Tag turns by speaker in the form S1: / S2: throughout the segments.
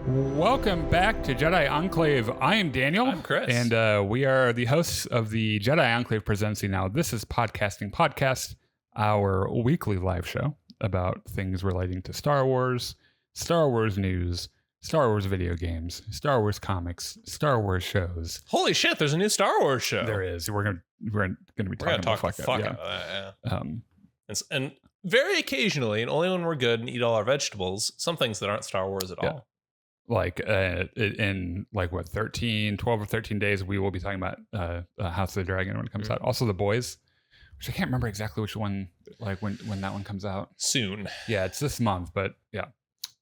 S1: Welcome back to Jedi Enclave. I am Daniel.
S2: I'm Chris.
S1: And we are the hosts of the Jedi Enclave Presents Now. This is Podcasting Podcast, our weekly live show about things relating to Star Wars news, Star Wars video games, Star Wars comics, Star Wars shows.
S2: Holy shit, there's a new Star Wars show.
S1: There is. We're gonna be talking
S2: talk
S1: the
S2: the fuck out of that, yeah. And very occasionally, and only when we're good and eat all our vegetables, some things that aren't Star Wars at all.
S1: Like in 12 or 13 days, we will be talking about House of the Dragon when it comes out. Also The Boys, which I can't remember exactly which one, like when that one comes out.
S2: Soon.
S1: Yeah, it's this month, but yeah.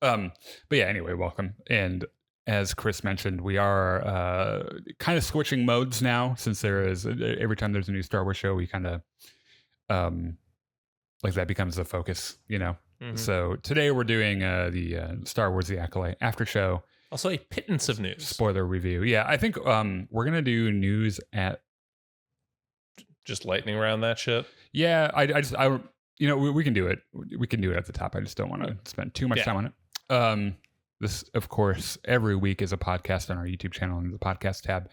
S1: But yeah, anyway, welcome. And as Chris mentioned, we are kind of switching modes now, since there is, every time there's a new Star Wars show, we kind of, like that becomes the focus, you know? Mm-hmm. So today we're doing the Star Wars The Acolyte after show.
S2: Also a pittance of news.
S1: Spoiler review. Yeah, I think we're going to do news at...
S2: Just lightning around that shit?
S1: Yeah, I we can do it. We can do it at the top. I just don't want to spend too much time on it. This, of course, every week is a podcast on our YouTube channel in the podcast tab.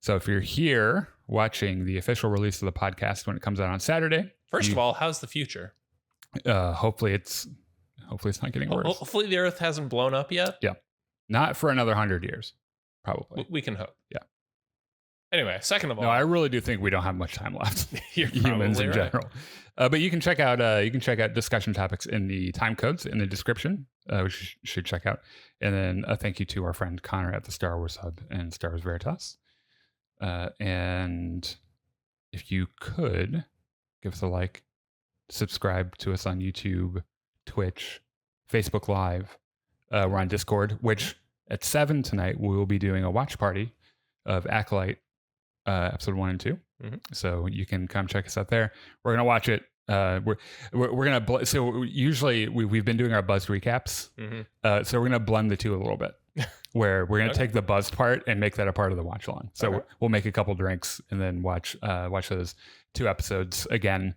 S1: So if you're here watching the official release of the podcast when it comes out on Saturday...
S2: First of all, how's the future?
S1: Hopefully it's not getting worse.
S2: Hopefully the Earth hasn't blown up yet.
S1: Yeah, not for another 100 years, probably.
S2: We can hope.
S1: Yeah.
S2: Anyway, second of all,
S1: no, I really do think we don't have much time left.
S2: You're
S1: humans in
S2: right.
S1: general. But you can check out discussion topics in the time codes in the description, which you should check out. And then a thank you to our friend Connor at the Star Wars Hub and Star Wars Veritas. And if you could give us a like. Subscribe to us on YouTube, Twitch, Facebook Live. We're on Discord, which at 7 tonight, we will be doing a watch party of Acolyte episode 1 and 2. Mm-hmm. So you can come check us out there. We're going to watch it. We're going to, so usually we've been doing our buzzed recaps. Mm-hmm. So we're going to blend the two a little bit, where we're going to take the buzzed part and make that a part of the watch along. So we'll make a couple drinks and then watch those 2 episodes again.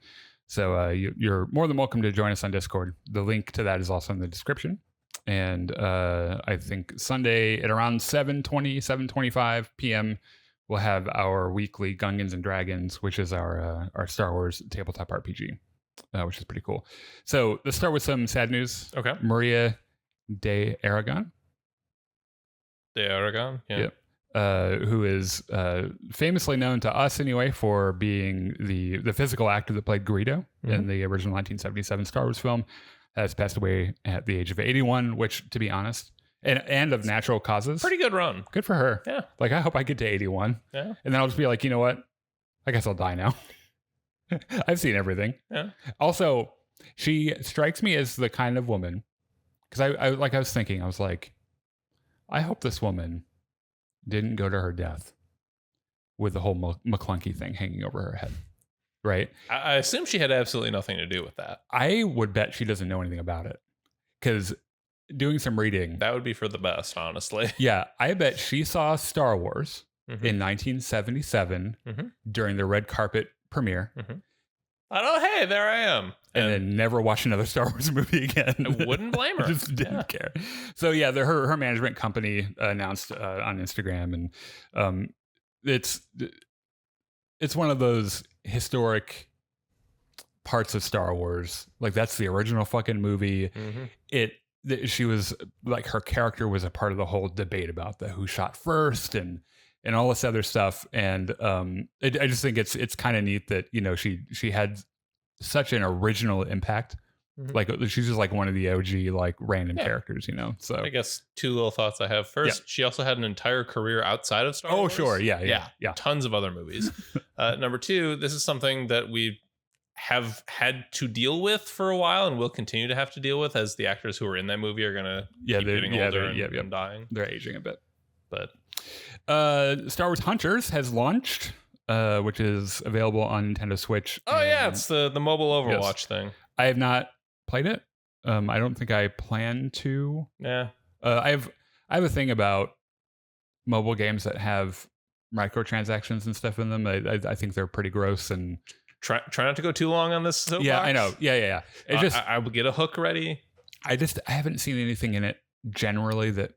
S1: So you're more than welcome to join us on Discord. The link to that is also in the description. And I think Sunday at around 7:25 p.m., we'll have our weekly Gungans and Dragons, which is our Star Wars tabletop RPG, which is pretty cool. So let's start with some sad news.
S2: Okay.
S1: Maria De Aragon.
S2: De Aragon? Yeah.
S1: Yep. Who is famously known to us anyway for being the physical actor that played Greedo in the original 1977 Star Wars film, has passed away at the age of 81, which, to be honest, and of natural causes.
S2: Pretty good run.
S1: Good for her.
S2: Yeah.
S1: Like, I hope I get to 81.
S2: Yeah. And
S1: then I'll just be like, you know what? I guess I'll die now. I've seen everything.
S2: Yeah.
S1: Also, she strikes me as the kind of woman, because I was thinking, I was like, I hope this woman didn't go to her death with the whole McClunky thing hanging over her head, right?
S2: I assume she had absolutely nothing to do with that.
S1: I would bet she doesn't know anything about it, because doing some reading...
S2: That would be for the best, honestly.
S1: Yeah, I bet she saw Star Wars in 1977 during the red carpet premiere.
S2: Hey, there I am.
S1: And then never watched another Star Wars movie again.
S2: I wouldn't blame her.
S1: Just didn't care. So yeah, her management company announced on Instagram, and it's one of those historic parts of Star Wars. Like, that's the original fucking movie. She was like, her character was a part of the whole debate about who shot first and all this other stuff. And I just think it's kind of neat that, you know, she had such an original impact. Like, she's just like one of the OG like random characters, you know. So
S2: I guess 2 little thoughts I have. First, she also had an entire career outside of Star Wars.
S1: Oh, sure. Yeah.
S2: Tons of other movies. Number 2, this is something that we have had to deal with for a while and will continue to have to deal with, as the actors who are in that movie are going to keep getting older and dying.
S1: They're aging a bit.
S2: But
S1: Star Wars Hunters has launched, which is available on Nintendo Switch.
S2: Oh, yeah. It's the mobile Overwatch thing.
S1: I have not played it. I don't think I plan to.
S2: Yeah.
S1: I have a thing about mobile games that have microtransactions and stuff in them. I think they're pretty gross, and
S2: try not to go too long on this soapbox.
S1: Yeah, I know. Yeah.
S2: I will get a hook ready.
S1: I haven't seen anything in it generally that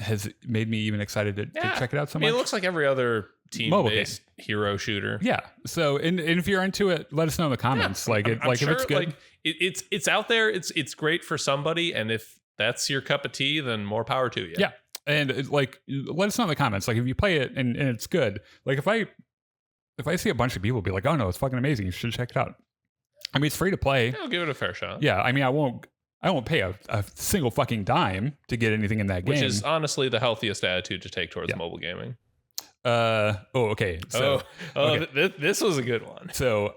S1: has made me even excited to check it out so much.
S2: It looks like every other team-based hero shooter.
S1: Yeah. So, and if you're into it, let us know in the comments.
S2: Yeah,
S1: I'm
S2: sure,
S1: if it's good.
S2: Like it's out there. It's great for somebody, and if that's your cup of tea, then more power to you.
S1: Yeah. And like, let us know in the comments. Like, if you play it and it's good. Like, if I see a bunch of people be like, "Oh no, it's fucking amazing. You should check it out." I mean, it's free to play.
S2: I'll give it a fair shot.
S1: Yeah. I mean, I won't pay a single fucking dime to get anything in that game.
S2: Which is honestly the healthiest attitude to take towards mobile gaming.
S1: Okay. So,
S2: this was a good one.
S1: So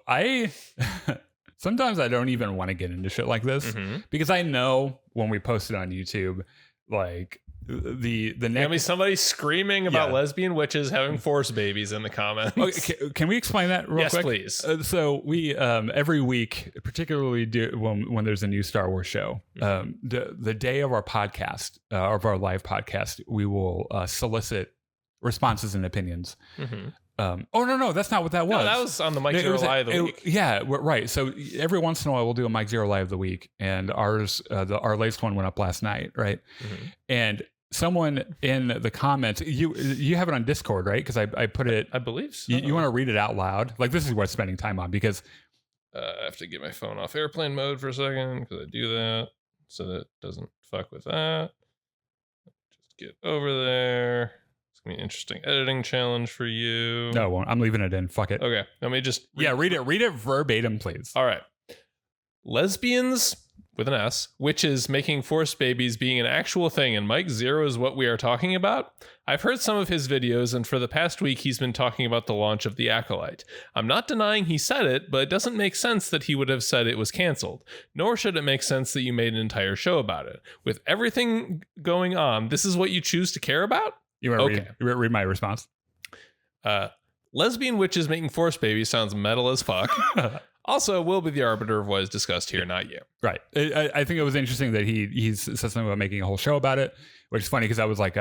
S1: sometimes I don't even want to get into shit like this because I know when we post it on YouTube, like the next
S2: somebody screaming about lesbian witches having force babies in the comments.
S1: Okay, can we explain that real quick?
S2: Yes, please.
S1: So we every week, particularly when there's a new Star Wars show, the day of our podcast, of our live podcast, we will solicit responses and opinions. No, that's not what that was.
S2: No, that was on the Mike Zero Live of the week.
S1: Yeah, right. So every once in a while we'll do a Mike Zero Live of the week, and ours, our latest one went up last night, right? And someone in the comments, you have it on Discord, right? Because I put it.
S2: I believe so.
S1: You want to read it out loud? Like, this is worth spending time on because
S2: I have to get my phone off airplane mode for a second because I do that so that it doesn't fuck with that. Just get over there. It's gonna be an interesting editing challenge for you.
S1: No, it won't. I'm leaving it in. Fuck it.
S2: Okay, let me just
S1: read it verbatim, please.
S2: All right. Lesbians with an S, witches making force babies being an actual thing, and Mike Zero is what we are talking about. I've heard some of his videos, and for the past week he's been talking about the launch of the Acolyte. I'm not denying he said it, but it doesn't make sense that he would have said it was canceled. Nor should it make sense that you made an entire show about it. With everything going on, this is what you choose to care about?
S1: You want to read my response?
S2: Lesbian witches making force babies sounds metal as fuck. Also, we'll be the arbiter of what is discussed here, not you.
S1: Right. I think it was interesting that he said something about making a whole show about it, which is funny because that was like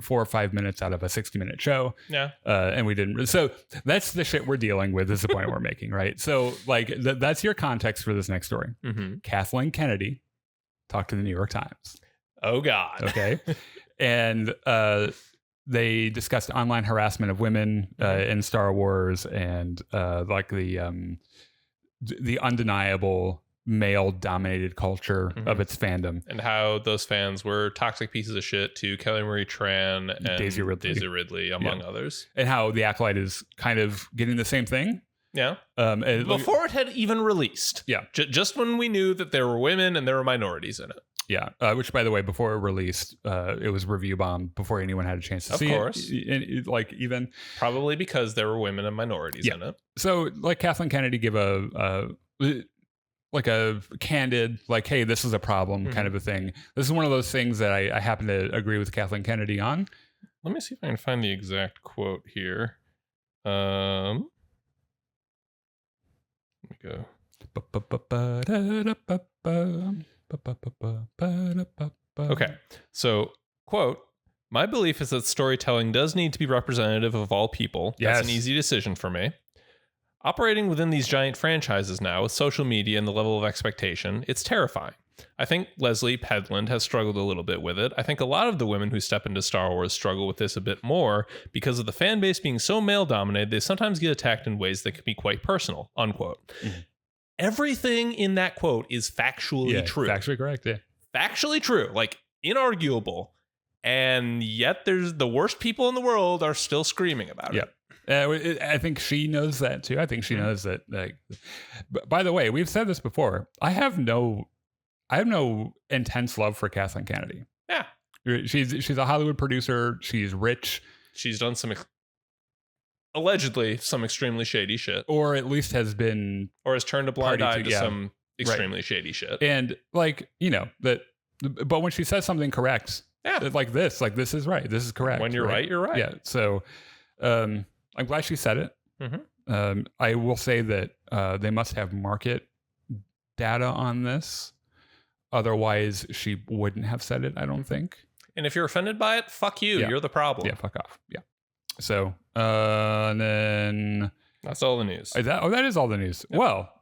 S1: 4 or 5 minutes out of a 60-minute show.
S2: Yeah.
S1: And we didn't. So that's the shit we're dealing with is the point we're making, right? So like that's your context for this next story. Kathleen Kennedy talked to the New York Times.
S2: Oh, God.
S1: Okay. And they discussed online harassment of women in Star Wars and like the undeniable male-dominated culture of its fandom.
S2: And how those fans were toxic pieces of shit to Kelly Marie Tran and Daisy Ridley among others.
S1: And how the Acolyte is kind of getting the same thing.
S2: Yeah. Before it had even released.
S1: Yeah.
S2: Just when we knew that there were women and there were minorities in it.
S1: Yeah. Which, by the way, before it released, it was review bombed before anyone had a chance to see it. Of course. Like, even.
S2: Probably because there were women and minorities in it.
S1: So, like, Kathleen Kennedy give a candid, like, hey, this is a problem kind of a thing. This is one of those things that I happen to agree with Kathleen Kennedy on.
S2: Let me see if I can find the exact quote here. Let me go. Okay, so, quote, my belief is that storytelling does need to be representative of all people. That's an easy decision for me. Operating within these giant franchises now with social media and the level of expectation, it's terrifying. I think Leslie Pedland has struggled a little bit with it. I think a lot of the women who step into Star Wars struggle with this a bit more because of the fan base being so male-dominated, they sometimes get attacked in ways that can be quite personal, unquote. Everything in that quote is factually true.
S1: Factually correct, yeah.
S2: Factually true, like inarguable. And yet there's the worst people in the world are still screaming about it.
S1: I think she knows that too. I think she knows that. Like, by the way, we've said this before. I have no intense love for Kathleen Kennedy.
S2: Yeah,
S1: she's a Hollywood producer. She's rich.
S2: She's done allegedly some extremely shady shit,
S1: or at least has
S2: turned a blind eye to some extremely shady shit.
S1: And like that, but when she says something correct, like this is right. This is correct.
S2: When you're right, you're right.
S1: Yeah. So. I'm glad she said it. I will say that they must have market data on this. Otherwise, she wouldn't have said it, I don't think.
S2: And if you're offended by it, fuck you. You're the problem.
S1: Yeah, fuck off. Yeah. So, and then...
S2: That's all the news.
S1: That is all the news. Yep. Well,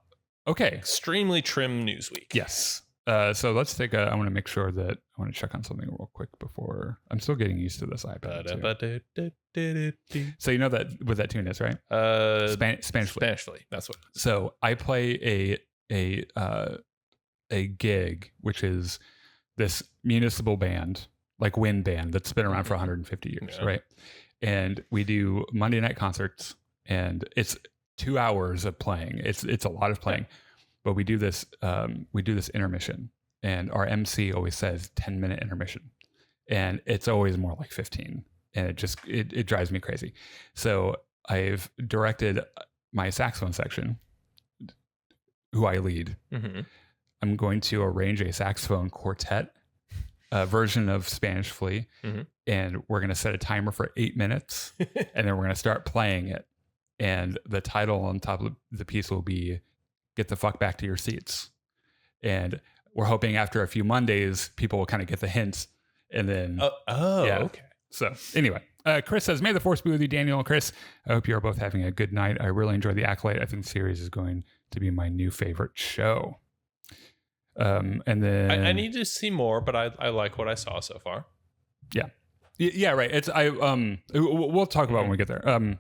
S1: okay.
S2: Extremely trim news week.
S1: Yes. So let's take I want to make sure that I want to check on something real quick before. I'm still getting used to this iPad. So you know what that tune is, right? Spanish
S2: Flea. That's what.
S1: So I play a gig, which is this municipal band, like wind band that's been around for 150 years, right? And we do Monday night concerts, and it's 2 hours of playing. It's a lot of playing, but we do this intermission, and our MC always says 10-minute intermission, and it's always more like 15, and it drives me crazy. So I've directed my saxophone section, who I lead. Mm-hmm. I'm going to arrange a saxophone quartet version of Spanish Flea, and we're going to set a timer for 8 minutes, and then we're going to start playing it. And the title on top of the piece will be "Get the Fuck Back to Your Seats." And we're hoping after a few Mondays, people will kind of get the hints, and then
S2: okay.
S1: So anyway, Chris says, "May the Force be with you, Daniel and Chris. I hope you are both having a good night. I really enjoy the Acolyte. I think the series is going to be my new favorite show." And then
S2: I need to see more, but I like what I saw so far.
S1: Yeah, right. It's we'll talk about when we get there.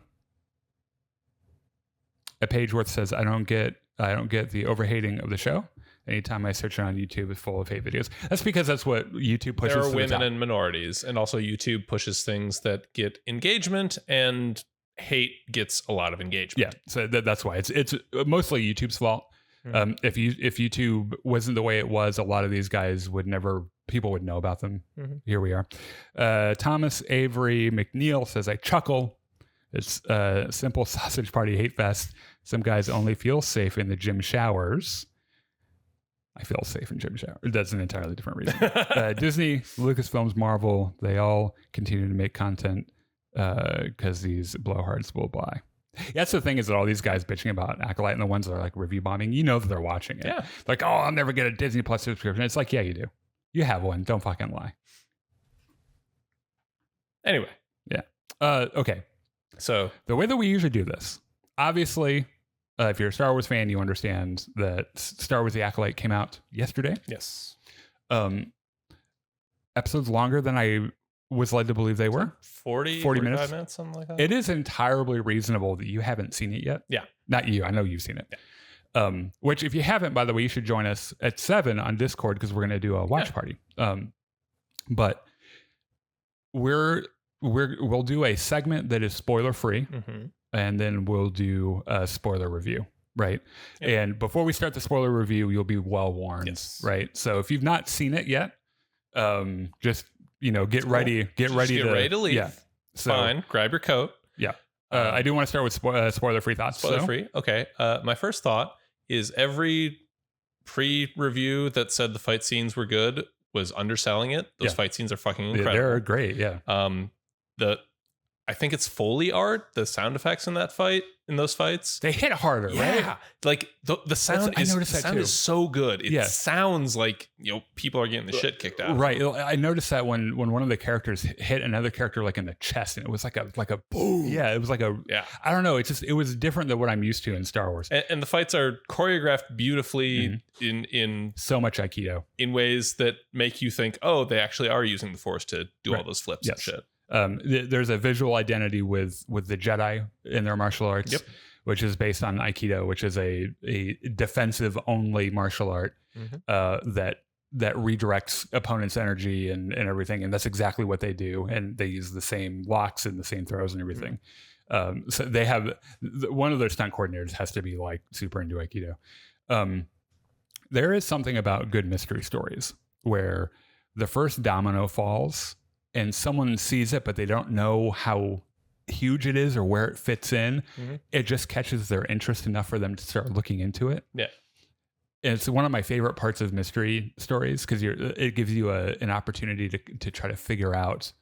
S1: A Pageworth says, I don't get the overhating of the show. Anytime I search it on YouTube, it's full of hate videos. That's because that's what YouTube pushes.
S2: There are women and minorities, and also YouTube pushes things that get engagement, and hate gets a lot of engagement.
S1: Yeah, so that's why it's mostly YouTube's fault. If YouTube wasn't the way it was, a lot of these guys people would know about them. Here we are. Thomas Avery McNeil says, I chuckle. It's a simple sausage party hate fest. Some guys only feel safe in the gym showers. I feel safe in gym showers. That's an entirely different reason. Disney, Lucasfilms, Marvel, they all continue to make content because these blowhards will buy. That's the thing, is that all these guys bitching about Acolyte and the ones that are like review bombing, you know that they're watching it.
S2: Yeah.
S1: Like, oh, I'll never get a Disney Plus subscription. It's like, yeah, you do. You have one. Don't fucking lie.
S2: Anyway.
S1: Yeah. Okay.
S2: So
S1: the way that we usually do this, obviously, if you're a Star Wars fan, you understand that Star Wars The Acolyte came out yesterday.
S2: Yes.
S1: Episodes longer than I was led to believe they were.
S2: 40 minutes, something like that.
S1: It is entirely reasonable that you haven't seen it yet.
S2: Yeah.
S1: Not you. I know you've seen it. Yeah. Which, if you haven't, by the way, you should join us at 7 on Discord, because we're going to do a watch party. But we'll do a segment that is spoiler free, and then we'll do a spoiler review. Right. Yep. And before we start the spoiler review, you'll be well warned.
S2: Yes.
S1: Right. So if you've not seen it yet, just get ready to leave. Yeah. So,
S2: fine. Grab your coat.
S1: Yeah. I do want to start with spoiler free thoughts.
S2: Spoiler free. Okay. My first thought is every pre-review that said the fight scenes were good was underselling it. Those fight scenes are fucking incredible.
S1: They're great. Yeah.
S2: I think it's Foley art, the sound effects in those fights.
S1: They hit harder, right? Yeah.
S2: Like the sound is so good. It sounds like, people are getting the shit kicked out.
S1: Right. I noticed that when one of the characters hit another character like in the chest, and it was like a boom. Yeah, it was like I don't know, it was different than what I'm used to in Star Wars.
S2: And the fights are choreographed beautifully in
S1: so much Aikido.
S2: In ways that make you think, oh, they actually are using the Force to do all those flips and shit.
S1: There's a visual identity with the Jedi in their martial arts, which is based on Aikido, which is a defensive only martial art that redirects opponent's energy and everything. And that's exactly what they do. And they use the same locks and the same throws and everything. So they have one of their stunt coordinators has to be like super into Aikido. There is something about good mystery stories where the first domino falls and someone sees it, but they don't know how huge it is or where it fits in. It just catches their interest enough for them to start looking into it.
S2: Yeah.
S1: And it's one of my favorite parts of mystery stories, because it gives you an opportunity to try to figure out,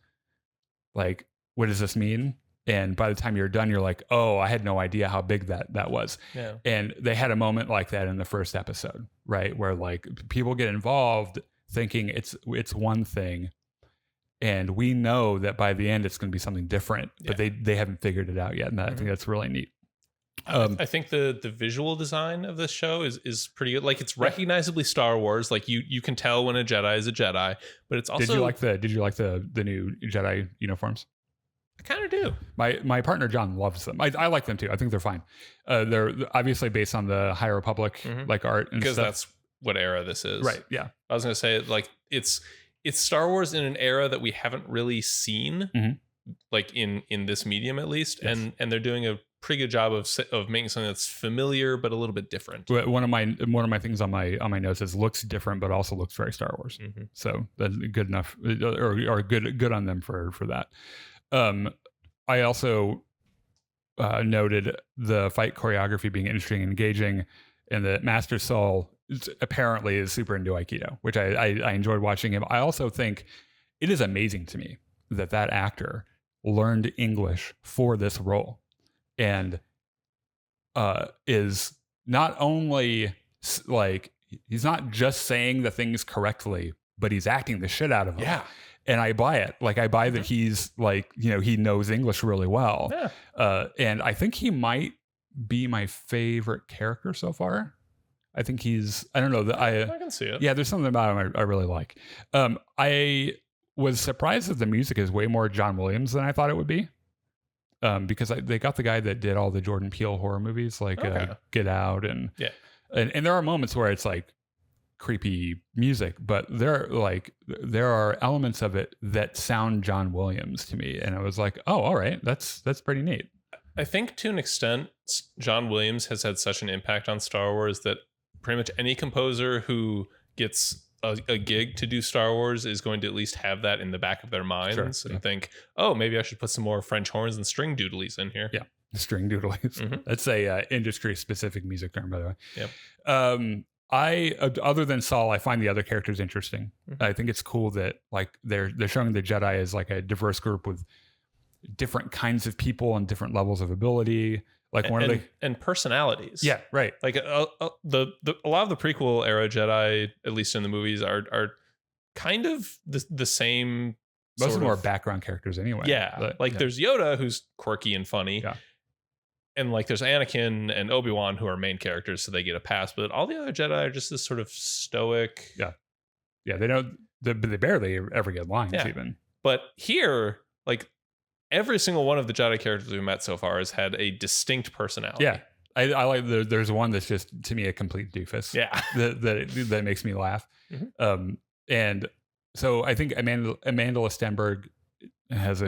S1: like, what does this mean? And by the time you're done, you're like, oh, I had no idea how big that was.
S2: Yeah.
S1: And they had a moment like that in the first episode, right? Where like people get involved thinking it's one thing, and we know that by the end it's going to be something different, but they haven't figured it out yet. And I think that's really neat.
S2: I think the visual design of this show is pretty good. Like, it's recognizably Star Wars. Like, you can tell when a Jedi is a Jedi, but it's also.
S1: Did you like the new Jedi uniforms?
S2: I kind of do.
S1: My partner John loves them. I like them too. I think they're fine. They're obviously based on the High Republic like art and
S2: because
S1: stuff.
S2: that's what era this is,
S1: right? Yeah,
S2: I was gonna say, like, it's Star Wars in an era that we haven't really seen, like in this medium at least, and they're doing a pretty good job of making something that's familiar but a little bit different.
S1: One of my things on my notes is looks different but also looks very Star Wars. So that's good enough, or good on them for that. I also noted the fight choreography being interesting and engaging, and that Master Soul apparently is super into Aikido, which I enjoyed watching him. I also think it is amazing to me that actor learned English for this role, and is not only like, he's not just saying the things correctly, but he's acting the shit out of them.
S2: Yeah.
S1: And I buy it. Like, I buy that he's like, he knows English really well. Yeah. And I think he might be my favorite character so far. I think I don't know. I
S2: can see it.
S1: Yeah, there's something about him I really like. I was surprised that the music is way more John Williams than I thought it would be. Because they got the guy that did all the Jordan Peele horror movies, like Get Out, and there are moments where it's like creepy music, but there are elements of it that sound John Williams to me, and I was like, oh, all right, that's pretty neat.
S2: I think to an extent, John Williams has had such an impact on Star Wars that pretty much any composer who gets a gig to do Star Wars is going to at least have that in the back of their minds and think, oh, maybe I should put some more French horns and string doodlies in here.
S1: Yeah, string doodlies. That's a industry specific music term, by the way.
S2: Yep.
S1: I other than Saul, I find the other characters interesting. I think it's cool that like they're showing the Jedi as like a diverse group with different kinds of people and different levels of ability. Like
S2: and personalities.
S1: Yeah, right.
S2: Like a lot of the prequel era Jedi, at least in the movies, are kind of the same.
S1: Most of them are background characters anyway.
S2: Yeah, there's Yoda, who's quirky and funny.
S1: Yeah.
S2: And like there's Anakin and Obi-Wan, who are main characters, so they get a pass. But all the other Jedi are just this sort of stoic.
S1: Yeah. Yeah, they barely ever get lines even.
S2: But here, like, every single one of the Jedi characters we've met so far has had a distinct personality.
S1: Yeah. I like there's one that's just, to me, a complete doofus.
S2: Yeah.
S1: that makes me laugh. And so I think Amanda Stenberg has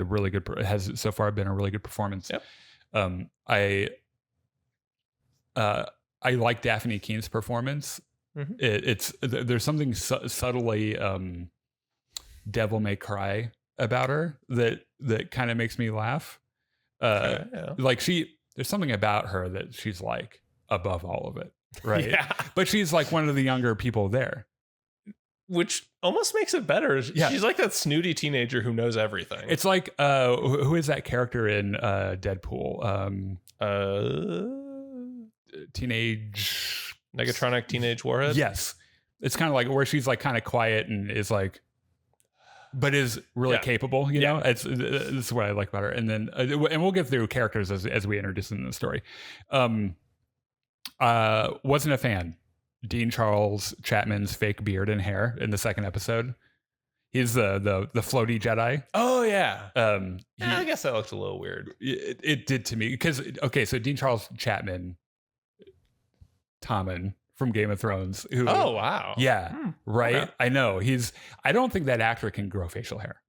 S1: so far been a really good performance.
S2: Yep.
S1: I like Daphne Keene's performance. There's something subtly devil may cry about her that kind of makes me laugh. Like there's something about her that she's like above all of it, right?
S2: Yeah.
S1: But she's like one of the younger people there,
S2: which almost makes it better. Yeah. She's like that snooty teenager who knows everything.
S1: It's like who is that character in Deadpool?
S2: Negatronic Teenage Warhead.
S1: Yes, it's kind of like where she's like kind of quiet and is like, but is really capable. You know, this is what I like about her. And then and we'll get through characters as we introduce them in the story. Wasn't a fan. Dean Charles Chapman's fake beard and hair in the second episode. He's the floaty Jedi.
S2: Oh yeah. I guess that looked a little weird.
S1: It did to me because so Dean Charles Chapman, Tommen from Game of Thrones. Who,
S2: oh wow.
S1: Yeah. Right. Okay. I know I don't think that actor can grow facial hair.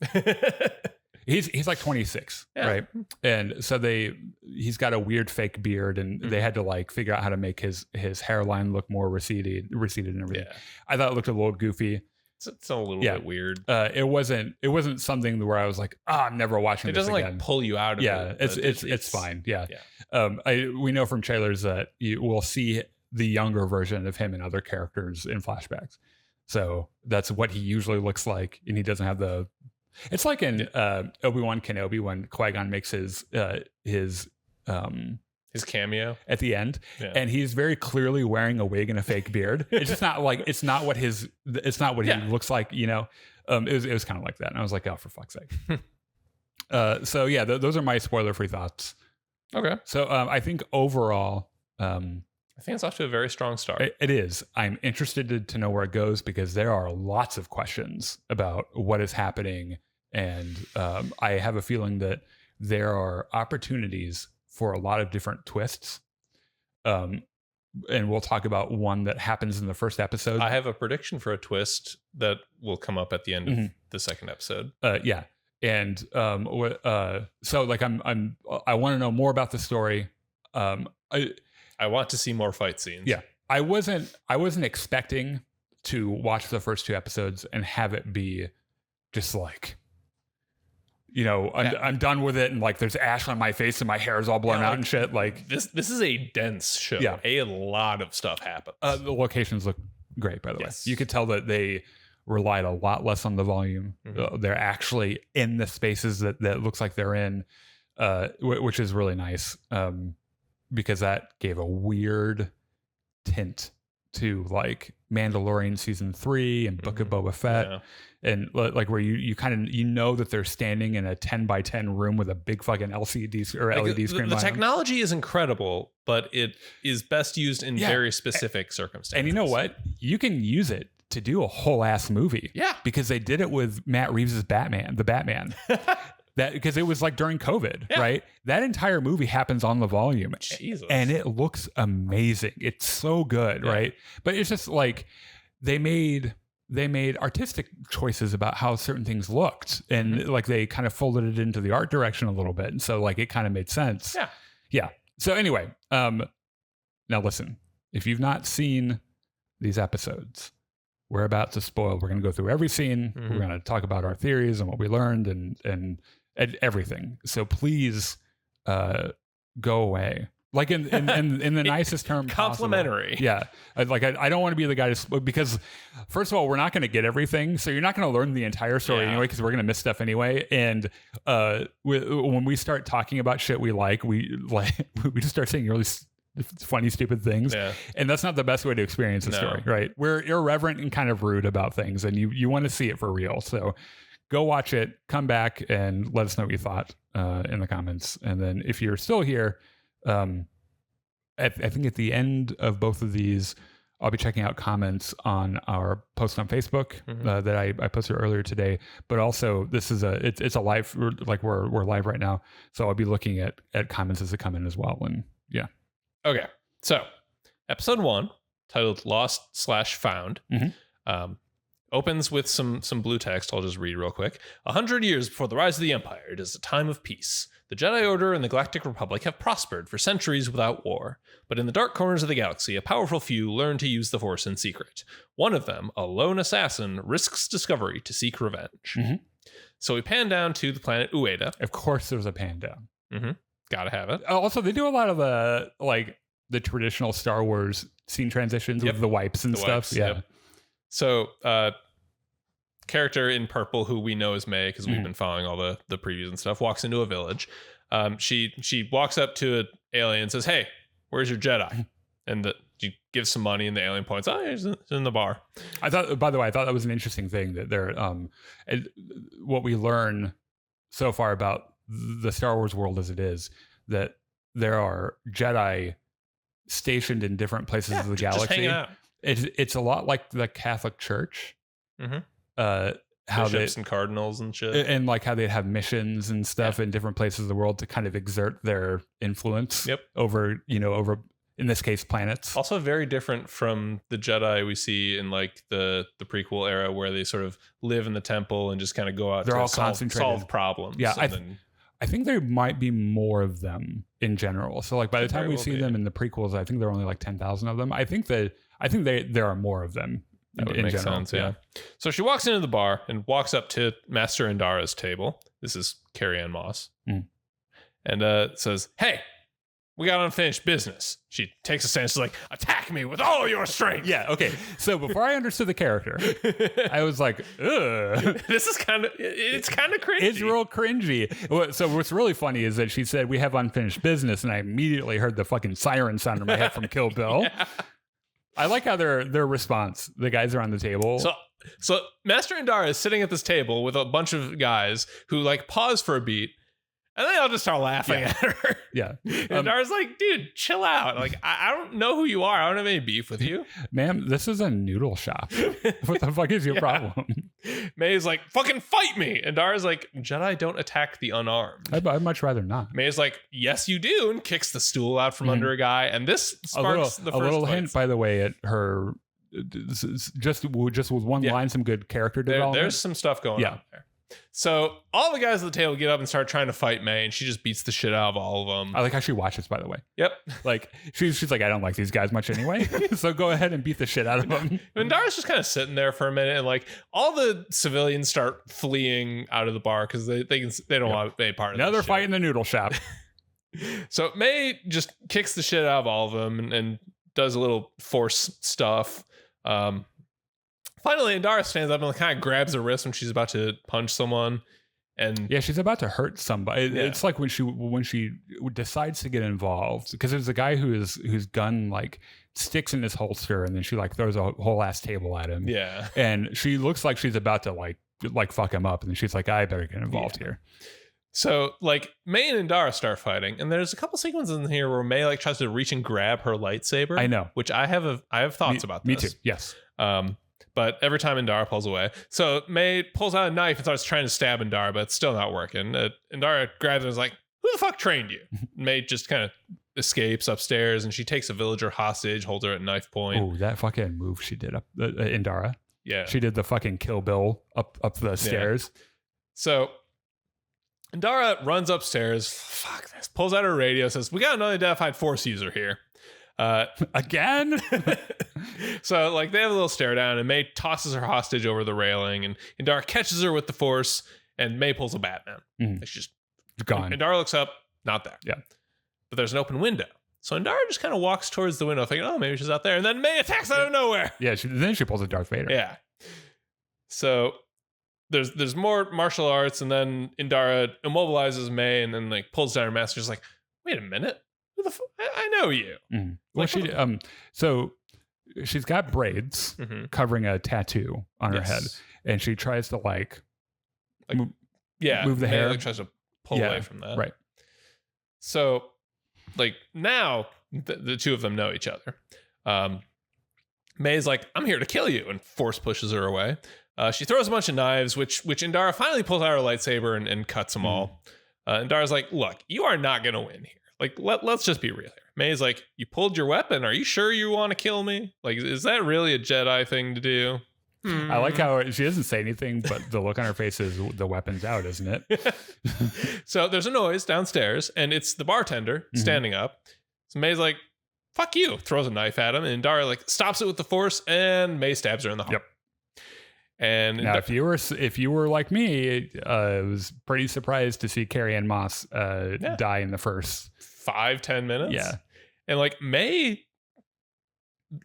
S1: He's like 26, right? And so he's got a weird fake beard, and they had to like figure out how to make his hairline look more receded and everything. Yeah. I thought it looked a little goofy.
S2: It's a little bit weird.
S1: It wasn't something where I was like, I'm never watching this again.
S2: It doesn't like pull you out of it.
S1: It's fine. Yeah. We know from trailers that you will see the younger version of him and other characters in flashbacks. So that's what he usually looks like, and he doesn't have the. It's like in Obi-Wan Kenobi when Qui-Gon makes his
S2: cameo
S1: at the end, and he's very clearly wearing a wig and a fake beard. It's just not like it's not what he looks like. You know, it was kind of like that, and I was like, oh, for fuck's sake. So yeah, those are my spoiler-free thoughts
S2: Okay.
S1: So I think overall,
S2: I think it's off to a very strong start.
S1: It is. I'm interested to know where it goes because there are lots of questions about what is happening. And I have a feeling that there are opportunities for a lot of different twists. And we'll talk about one that happens in the first episode.
S2: I have a prediction for a twist that will come up at the end of the second episode.
S1: Yeah. And so like I want to know more about the story.
S2: I want to see more fight scenes.
S1: Yeah. I wasn't expecting to watch the first 2 episodes and have it be just like, you know, I'm done with it, and like there's ash on my face and my hair is all blown out and shit. Like
S2: this is a dense show.
S1: Yeah.
S2: A lot of stuff happens.
S1: The locations look great, by the way. You could tell that they relied a lot less on the volume. They're actually in the spaces that looks like they're in, which is really nice, because that gave a weird tint to like Mandalorian season 3 and Book of Boba Fett, and like where you kind of know that they're standing in a 10x10 room with a big fucking LCD or like LED screen.
S2: The technology is incredible, but it is best used in very specific circumstances.
S1: And you know what? You can use it to do a whole ass movie.
S2: Yeah,
S1: because they did it with Matt Reeves' Batman, the Batman. That because it was like during COVID, right? That entire movie happens on the volume.
S2: Jesus.
S1: And it looks amazing. It's so good, right? But it's just like they made artistic choices about how certain things looked, and like they kind of folded it into the art direction a little bit, and so like it kind of made sense. Yeah. So anyway, now listen, if you've not seen these episodes, we're about to spoil. We're going to go through every scene. We're going to talk about our theories and what we learned and everything. So please go away. Like in the nicest term
S2: complimentary
S1: possible. Yeah. I don't want to be the guy to, because first of all, we're not going to get everything. So you're not going to learn the entire story anyway, because we're going to miss stuff anyway. And when we start talking about shit we just start saying really funny, stupid things. And that's not the best way to experience the story, right? We're irreverent and kind of rude about things, and you want to see it for real. So go watch it, come back, and let us know what you thought in the comments. And then if you're still here, I think at the end of both of these, I'll be checking out comments on our post on Facebook that I posted earlier today. But also, this is it's a live, like we're live right now, so I'll be looking at comments as they come in as well. And yeah.
S2: Okay, so episode 1, titled Lost/Found, opens with some blue text. I'll just read real quick. 100 years before the rise of the Empire, it is a time of peace. The Jedi Order and the Galactic Republic have prospered for centuries without war. But in the dark corners of the galaxy, a powerful few learn to use the Force in secret. One of them, a lone assassin, risks discovery to seek revenge. So we pan down to the planet Ueda.
S1: Of course there's a pan down.
S2: Gotta have it.
S1: Also, they do a lot of the traditional Star Wars scene transitions with the wipes and stuff.
S2: So, character in purple who we know is May, because we've been following all the previews and stuff, walks into a village. She walks up to an alien and says, "Hey, where's your Jedi?" And she gives some money, and the alien points, "Oh, he's in the bar."
S1: I thought that was an interesting thing that they're what we learn so far about the Star Wars world as it is, that there are Jedi stationed in different places of the galaxy.
S2: Just hanging out.
S1: It's a lot like the Catholic Church. How
S2: bishops and cardinals and shit,
S1: and like how they'd have missions and stuff in different places of the world to kind of exert their influence over in this case planets.
S2: Also very different from the Jedi we see in like the prequel era, where they sort of live in the temple and just kind of go out. They're all concentrated, solve problems.
S1: Yeah, I think there might be more of them in general. So like by the time we see them in the prequels, I think there are only like 10,000 of them. I think there are more of them.
S2: That would make sense, yeah. So she walks into the bar and walks up to Master Indara's table. This is Carrie Ann Moss. And says, "Hey, we got unfinished business." She takes a stance, she's like, "Attack me with all your strength."
S1: Yeah, okay. So before I understood the character, I was like, ugh.
S2: It's kind of cringy.
S1: It's real cringy. So what's really funny is that she said, "We have unfinished business," and I immediately heard the fucking siren sound in my head from Kill Bill. I like how their response, the guys are on the table.
S2: So Master Indara is sitting at this table with a bunch of guys who like pause for a beat, And then I'll just start laughing at her.
S1: Yeah.
S2: And Dara's like, dude, chill out. Like, I don't know who you are. I don't have any beef with you.
S1: Ma'am, this is a noodle shop. What the fuck is your problem?
S2: May's like, fucking fight me. And Dara's like, Jedi don't attack the unarmed.
S1: I'd much rather not.
S2: May's like, yes, you do. And kicks the stool out from under a guy. And this sparks the first
S1: little
S2: fight.
S1: hint, by the way, at her, just with one line, some good character development.
S2: There's some stuff going on there. So all the guys at the table get up and start trying to fight May, and she just beats the shit out of all of them.
S1: I like how she watches, by the way.
S2: Yep.
S1: Like she's like, I don't like these guys much anyway, so go ahead and beat the shit out of them.
S2: And Dara's just kind of sitting there for a minute, and like all the civilians start fleeing out of the bar because they don't want to be part of it.
S1: Another fight in the noodle shop.
S2: So May just kicks the shit out of all of them and does a little force stuff. Finally, Indara stands up and kind of grabs her wrist when she's about to punch someone. And
S1: yeah, she's about to hurt somebody. Yeah. It's like when she decides to get involved, because there's a guy whose gun like sticks in his holster, and then she like throws a whole ass table at him.
S2: Yeah,
S1: and she looks like she's about to like fuck him up, and then she's like, I better get involved here.
S2: So like May and Indara start fighting, and there's a couple sequences in here where May like tries to reach and grab her lightsaber.
S1: I know,
S2: which I have thoughts about.
S1: Me
S2: this.
S1: too. Yes.
S2: But every time Indara pulls away. So May pulls out a knife and starts trying to stab Indara, but it's still not working. Indara grabs her and is like, who the fuck trained you? May just kind of escapes upstairs, and she takes a villager hostage, holds her at knife point.
S1: Oh, that fucking move she did up Indara.
S2: Yeah.
S1: She did the fucking Kill Bill up the stairs.
S2: So Indara runs upstairs, fuck this, pulls out her radio, says, we got an unidentified force user here.
S1: Again?
S2: So like they have a little stare down, and May tosses her hostage over the railing, and Indara catches her with the force, and May pulls a Batman. It's just
S1: gone.
S2: Indara looks up, not there.
S1: Yeah.
S2: But there's an open window. So Indara just kind of walks towards the window thinking, oh, maybe she's out there. And then May attacks out of nowhere.
S1: Yeah, then she pulls a Darth Vader.
S2: Yeah. So there's more martial arts, and then Indara immobilizes May and then like pulls down her mask. She's like, wait a minute. Who the I know you.
S1: Well, so she's got braids covering a tattoo on her head, and she tries to move the hair.
S2: Like tries to pull away from that.
S1: Right.
S2: So like now the two of them know each other. May's like, I'm here to kill you, and force pushes her away. She throws a bunch of knives, which Indara finally pulls out her lightsaber and cuts them all. Indara's like, look, you are not going to win here. Like, let's just be real here. May's like, you pulled your weapon. Are you sure you want to kill me? Like, is that really a Jedi thing to do?
S1: I like how she doesn't say anything, but the look on her face is the weapon's out, isn't it?
S2: So there's a noise downstairs, and it's the bartender standing up. So May's like, fuck you, throws a knife at him, and Indara like stops it with the force, and May stabs her in the heart.
S1: Yep.
S2: And
S1: now, if you were like me, I was pretty surprised to see Carrie-Anne Moss die in the first
S2: 5-10 minutes.
S1: Yeah,
S2: and like May,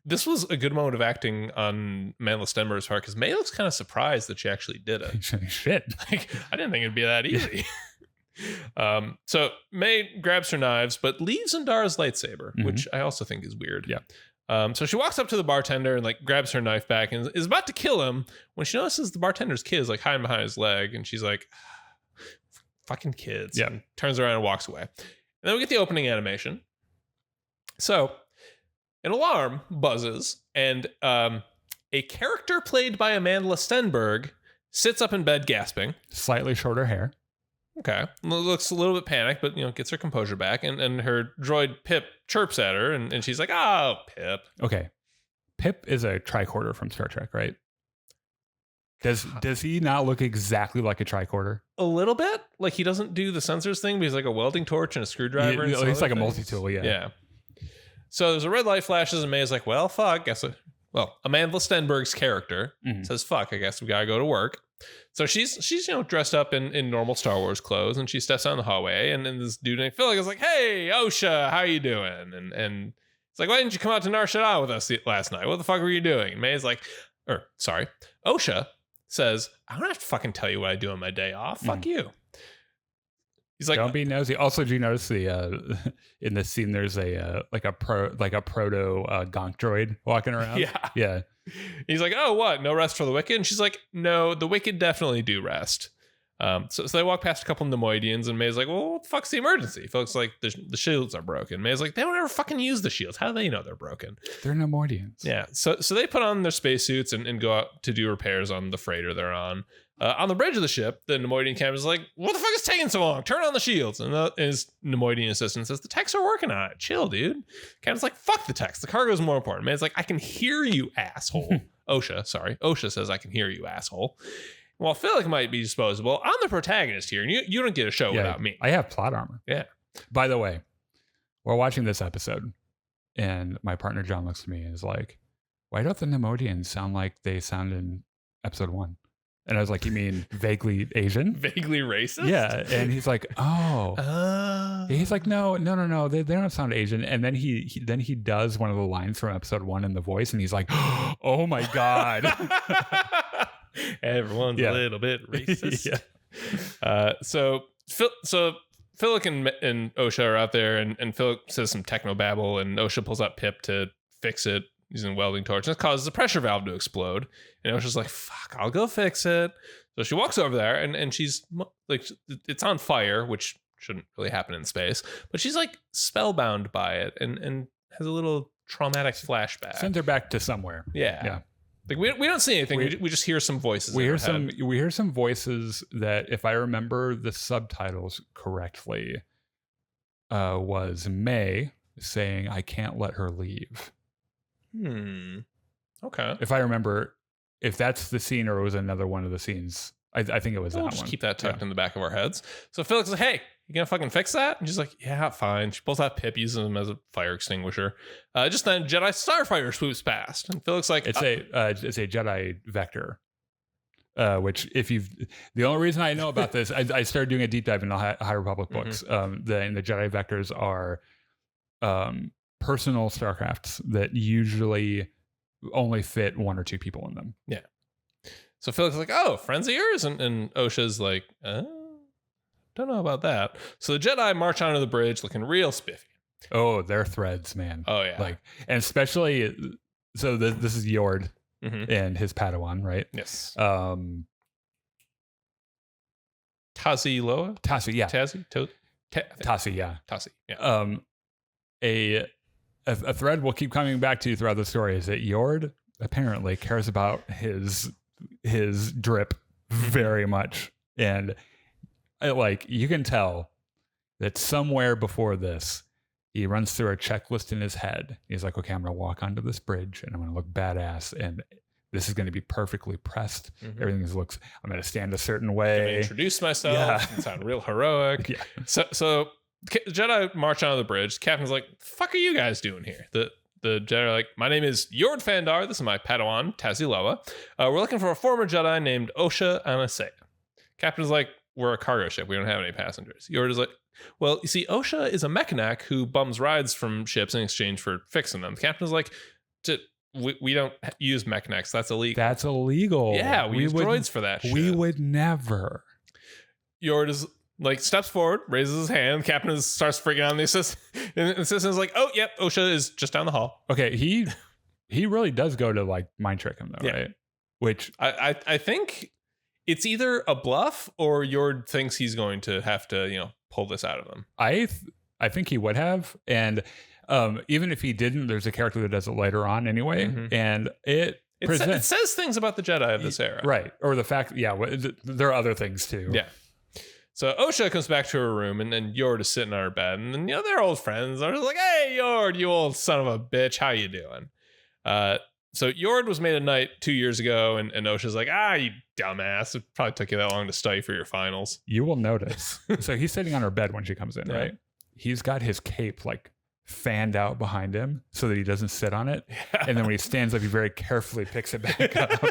S2: this was a good moment of acting on Amanda Stenberg's part, because May looks kind of surprised that she actually did it.
S1: Shit,
S2: like I didn't think it'd be that easy. So May grabs her knives, but leaves Indara's lightsaber, which I also think is weird.
S1: Yeah.
S2: So she walks up to the bartender and like grabs her knife back and is about to kill him when she notices the bartender's kid is like hiding behind his leg, and she's like, fucking kids.
S1: Yeah.
S2: And turns around and walks away. And then we get the opening animation. So an alarm buzzes, and a character played by Amanda Stenberg sits up in bed gasping.
S1: Slightly shorter hair.
S2: Okay. Looks a little bit panicked, but gets her composure back, and her droid Pip chirps at her, and she's like, oh, Pip.
S1: Okay. Pip is a tricorder from Star Trek, right? Does he not look exactly like a tricorder?
S2: A little bit. Like he doesn't do the sensors thing, but he's like a welding torch and a screwdriver. And
S1: he's like a multi-tool, yeah.
S2: Yeah. So there's a red light flashes, and May's like, well, fuck. Amanda Stenberg's character says, fuck, I guess we gotta go to work. So she's dressed up in normal Star Wars clothes, and she steps down the hallway, and then this dude named Phil is like, hey, Osha, how you doing? And it's like, why didn't you come out to Nar Shaddaa with us last night? What the fuck were you doing? And May's like, Osha says, I don't have to fucking tell you what I do on my day off. Fuck you. He's like,
S1: don't be nosy. Also, do you notice in this scene there's a proto gonk droid walking around? Yeah.
S2: He's like, oh, what? No rest for the Wicked? And she's like, no, the Wicked definitely do rest. So they walk past a couple Nemoidians, and May's like, well, what the fuck's the emergency? Folks like, the shields are broken. May's like, they don't ever fucking use the shields. How do they know they're broken?
S1: They're Nemoidians.
S2: Yeah. So they put on their spacesuits and go out to do repairs on the freighter they're on. On the bridge of the ship, the Nemoidian captain is like, what the fuck is taking so long? Turn on the shields. And his Nemoidian assistant says, the techs are working on it. Chill, dude. Captain's like, fuck the techs. The cargo is more important. May's like, I can hear you, asshole. OSHA says, I can hear you, asshole. Well, Philip might be disposable. I'm the protagonist here, and you don't get a show without me.
S1: I have plot armor.
S2: Yeah.
S1: By the way, we're watching this episode, and my partner John looks at me and is like, why don't the Nemoidians sound like they sound in episode 1? And I was like, you mean vaguely Asian?
S2: Vaguely racist?
S1: Yeah. And he's like, oh. He's like, no. They don't sound Asian. And then he does one of the lines from episode 1 in the voice, and he's like, oh my God.
S2: Everyone's a little bit racist. So Philip and OSHA are out there, and Philip says some technobabble, and OSHA pulls out Pip to fix it using a welding torch. And this causes the pressure valve to explode. And OSHA's like, fuck, I'll go fix it. So she walks over there, and she's like, it's on fire, which shouldn't really happen in space. But she's like spellbound by it and has a little traumatic flashback.
S1: Send her back to somewhere.
S2: Yeah. Like we don't see anything. We just hear some voices.
S1: We hear some voices that, if I remember the subtitles correctly, was May saying, "I can't let her leave."
S2: Okay.
S1: If I remember, if that's the scene or it was another one of the scenes, I think it was that one.
S2: We'll just keep that tucked in the back of our heads. So Felix is like, "Hey, you gonna fucking fix that?" And she's like, "Yeah, fine." She pulls out Pip, uses him as a fire extinguisher. Just then, Jedi Starfighter swoops past, and Felix like,
S1: it's a Jedi Vector. Which, the only reason I know about this, I started doing a deep dive in the High Republic books. The Jedi Vectors are personal starcrafts that usually only fit 1 or 2 people in them.
S2: Yeah. So Felix is like, "Oh, friends of yours?" And OSHA's like, don't know about that. So the Jedi march onto the bridge looking real spiffy.
S1: Oh, they're threads, man.
S2: Oh, yeah.
S1: And especially, so this is Yord and his Padawan, right?
S2: Yes.
S1: Tazi, yeah.
S2: Tazi,
S1: yeah.
S2: Tazi, yeah.
S1: A thread we'll keep coming back to throughout the story is that Yord apparently cares about his drip very much. And you can tell that somewhere before this, he runs through a checklist in his head. He's like, okay, I'm going to walk onto this bridge and I'm going to look badass. And this is going to be perfectly pressed. I'm going to stand a certain way.
S2: I'm going to introduce myself and sound real heroic. Yeah. So Jedi march onto the bridge. The captain's like, the fuck are you guys doing here? The Jedi are like, my name is Yord Fandar. This is my Padawan, Tazi Loa. We're looking for a former Jedi named Osha Anasea. Captain's like, we're a cargo ship. We don't have any passengers. Yord is like, well, you see, Osha is a mechanic who bums rides from ships in exchange for fixing them. The captain's like, we don't use mechanics. That's illegal.
S1: That's illegal.
S2: Yeah, we use droids for that shit.
S1: We would never.
S2: Yord is like, steps forward, raises his hand. The captain starts freaking out. And the assistant is like, oh, yep, Osha is just down the hall.
S1: Okay, he really does go to mind trick him though, right? Which
S2: I think it's either a bluff or Yord thinks he's going to have to, pull this out of him.
S1: I think he would have. And even if he didn't, there's a character that does it later on anyway. And it
S2: says things about the Jedi of this era.
S1: Right. Or the fact, there are other things too.
S2: Yeah. So Osha comes back to her room, and then Yord is sitting on her bed. And then, they're old friends. They're just like, hey, Yord, you old son of a bitch. How you doing? So Yord was made a knight 2 years ago, and Osha's like, you dumbass. It probably took you that long to study for your finals.
S1: You will notice. So he's sitting on her bed when she comes in, right? He's got his cape fanned out behind him so that he doesn't sit on it. Yeah. And then when he stands up, he very carefully picks it back up.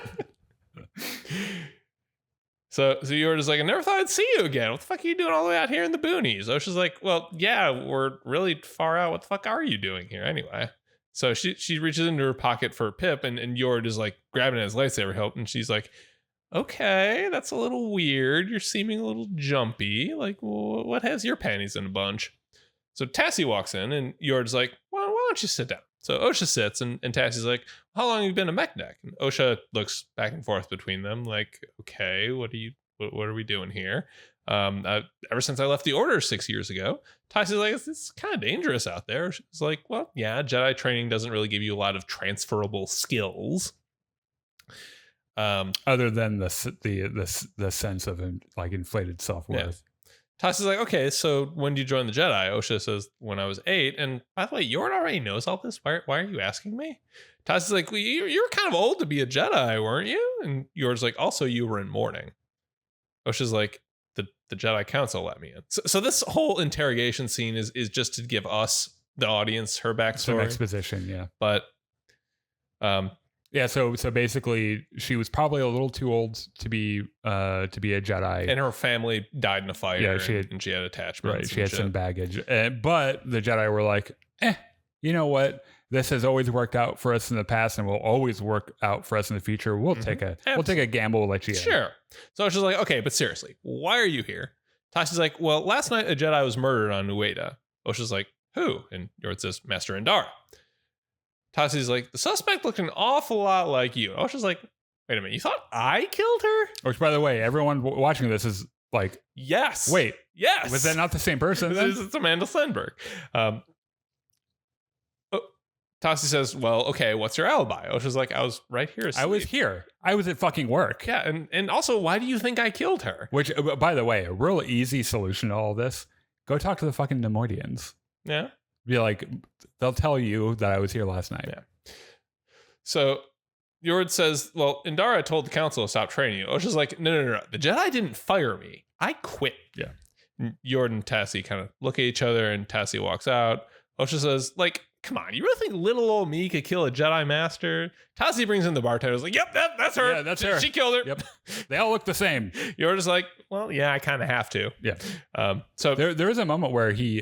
S2: So Yord is like, I never thought I'd see you again. What the fuck are you doing all the way out here in the boonies? Osha's like, well, yeah, we're really far out. What the fuck are you doing here anyway? So she reaches into her pocket for Pip, and Yord is like grabbing his lightsaber hilt, and she's like, okay, that's a little weird. You're seeming a little jumpy. Like, what has your panties in a bunch? So Tassie walks in, and Yord's like, well, why don't you sit down? So Osha sits, and Tassie's like, how long have you been a mech neck? And Osha looks back and forth between them, like, okay, what are you what are we doing here? Ever since I left the Order 6 years ago, Toxic's like, it's kind of dangerous out there. She's like, well, yeah, Jedi training doesn't really give you a lot of transferable skills.
S1: Other than the sense of like inflated self-worth.
S2: Yeah. Toxic's like, okay, so when did you join the Jedi? Osha says, when I was 8. And by the way, Yord already knows all this. Why are you asking me? Toxic's like, well, you're kind of old to be a Jedi, weren't you? And Yord's like, also, you were in mourning. Osha's like, the Jedi Council let me in. So this whole interrogation scene is just to give us, the audience, her backstory.
S1: Some exposition, yeah.
S2: But
S1: yeah, so basically she was probably a little too old to be a Jedi.
S2: And her family died in a fire.
S1: Yeah,
S2: and she had attachments.
S1: Right, she had some baggage. But the Jedi were like, you know what? This has always worked out for us in the past and will always work out for us in the future. We'll take a gamble, we'll let you in.
S2: Sure. So she's like, okay, but seriously, why are you here? Toxic's like, well, last night a Jedi was murdered on Ueda. Osha's like, who? And Yord says, Master Indara. Toxic's like, the suspect looked an awful lot like you. Osha's like, wait a minute, you thought I killed her?
S1: Which, by the way, everyone watching this is like,
S2: yes.
S1: Wait.
S2: Yes.
S1: Was that not the same person?
S2: It's Amanda Stenberg. Toxic says, well, okay, what's your alibi? Osha's like, I was right here asleep.
S1: I was here. I was at fucking work.
S2: Yeah, and also, why do you think I killed her?
S1: Which, by the way, a real easy solution to all this, go talk to the fucking Nemoidians.
S2: Yeah.
S1: Be like, they'll tell you that I was here last night.
S2: Yeah. So Yord says, well, Indara told the council to stop training you. Osha's like, no. The Jedi didn't fire me. I quit.
S1: Yeah.
S2: Yord and Tassie kind of look at each other, and Tassie walks out. Osha says, like, come on, you really think little old me could kill a Jedi Master? Tassie brings in the bartender. Like, yep, that's her.
S1: Yeah, that's her.
S2: She killed her.
S1: Yep. They all look the same.
S2: You're just like, well, yeah, I kind of have to.
S1: Yeah.
S2: So
S1: there is a moment where she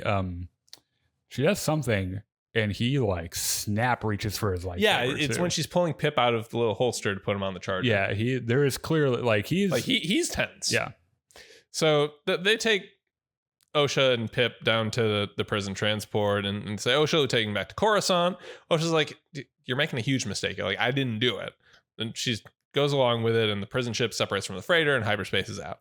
S1: does something and he like snap reaches for his lightsaber.
S2: Yeah, it's when she's pulling Pip out of the little holster to put him on the charger.
S1: Yeah, there is clearly like
S2: he's tense.
S1: Yeah.
S2: So they take Osha and Pip down to the prison transport and say, Osha, we're taking him back to Coruscant. Osha's like, you're making a huge mistake. Like, I didn't do it. And she goes along with it, and the prison ship separates from the freighter and hyperspace is out.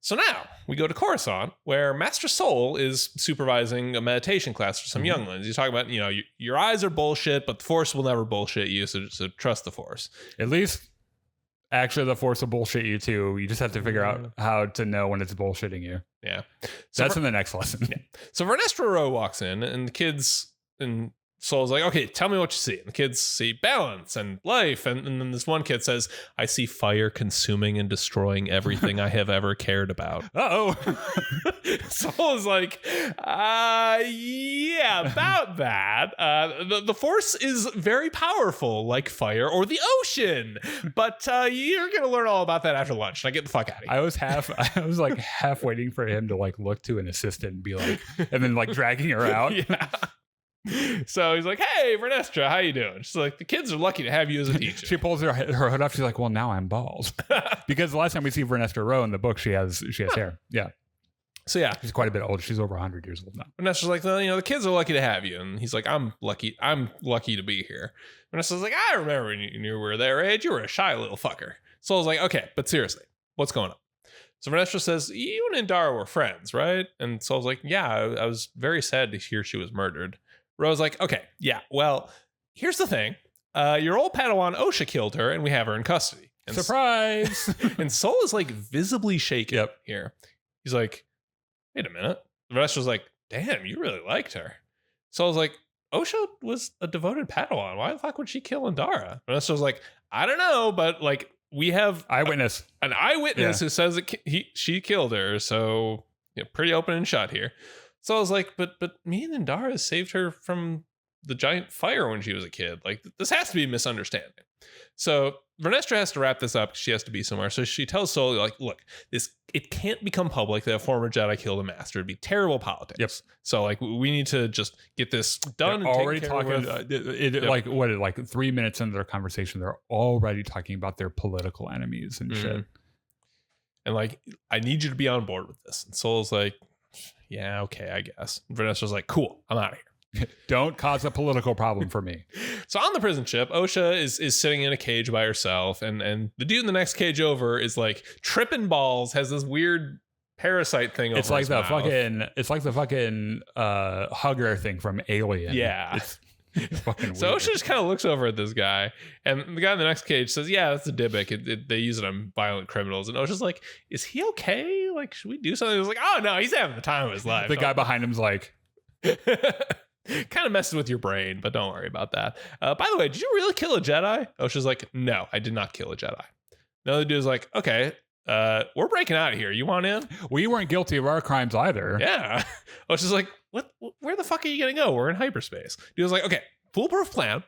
S2: So now we go to Coruscant, where Master Soul is supervising a meditation class for some younglings. He's talking about, your eyes are bullshit, but the Force will never bullshit you, so trust the Force.
S1: At least, actually, the Force will bullshit you too. You just have to figure out how to know when it's bullshitting you.
S2: Yeah.
S1: So that's in the next lesson.
S2: Yeah. So Vernestra Rowe walks in, and the kids and Soul's like, okay, tell me what you see. And the kids see balance and life. And then this one kid says, I see fire consuming and destroying everything I have ever cared about.
S1: Uh-oh.
S2: Soul is like, yeah, about that. The Force is very powerful, like fire or the ocean. But you're going to learn all about that after lunch. Now get the fuck out of here.
S1: I was like half waiting for him to like look to an assistant and be like, and then like dragging her out.
S2: Yeah. So he's like, hey, Vernestra, how you doing? She's like, the kids are lucky to have you as a teacher.
S1: She pulls her hood up. She's like, well, now I'm bald. Because the last time we see Vernestra Rowe in the book, she has hair. Yeah.
S2: So yeah.
S1: She's quite a bit older. She's over 100 years old now.
S2: Vernestra's like, well, the kids are lucky to have you. And he's like, I'm lucky to be here. Vernestra's like, I remember when you were their age. You were a shy little fucker. So I was like, okay, but seriously, what's going on? So Vernestra says, you and Indara were friends, right? And so I was like, yeah, I was very sad to hear she was murdered. Rose's like, okay, yeah, well, here's the thing. Your old Padawan Osha killed her, and we have her in custody. And
S1: surprise!
S2: And Soul is like visibly shaken here. He's like, wait a minute. Vernestra's like, damn, you really liked her. Soul's like, Osha was a devoted Padawan. Why the fuck would she kill Indara? Vernestra's like, I don't know, but like, we have an eyewitness who says that she killed her. So pretty open and shut here. So I was like, but me and Indara saved her from the giant fire when she was a kid. Like, this has to be a misunderstanding. So Vernestra has to wrap this up. She has to be somewhere. So she tells Soul, like, look, it can't become public that a former Jedi killed a master. It'd be terrible politics.
S1: Yep.
S2: So like, we need to just get this done.
S1: They're already talking. Like 3 minutes into their conversation, they're already talking about their political enemies and shit.
S2: And like, I need you to be on board with this. And Soul's like, yeah, okay, I guess. Vernestra's like, cool, I'm out of here.
S1: Don't cause a political problem for me.
S2: So on the prison ship, Osha is sitting in a cage by herself, and the dude in the next cage over is like tripping balls, has this weird parasite thing over his mouth.
S1: It's like the fucking hugger thing from Alien.
S2: Yeah.
S1: It's fucking
S2: So
S1: weird.
S2: Osha just kind of looks over at this guy, and the guy in the next cage says, yeah, that's a Dybbuk. They use it on violent criminals. And Osha's like, is he okay? Like, should we do something? He's like, oh, no, he's having the time of his life.
S1: The guy behind him's like...
S2: kind of messes with your brain, but don't worry about that. By the way, did you really kill a Jedi? Osha's like, no, I did not kill a Jedi. The other dude's like, okay, we're breaking out of here. You want in?
S1: We weren't guilty of our crimes either.
S2: Yeah. Osha's like, what? Where the fuck are you gonna go? We're in hyperspace. Dude's like, okay, foolproof plan.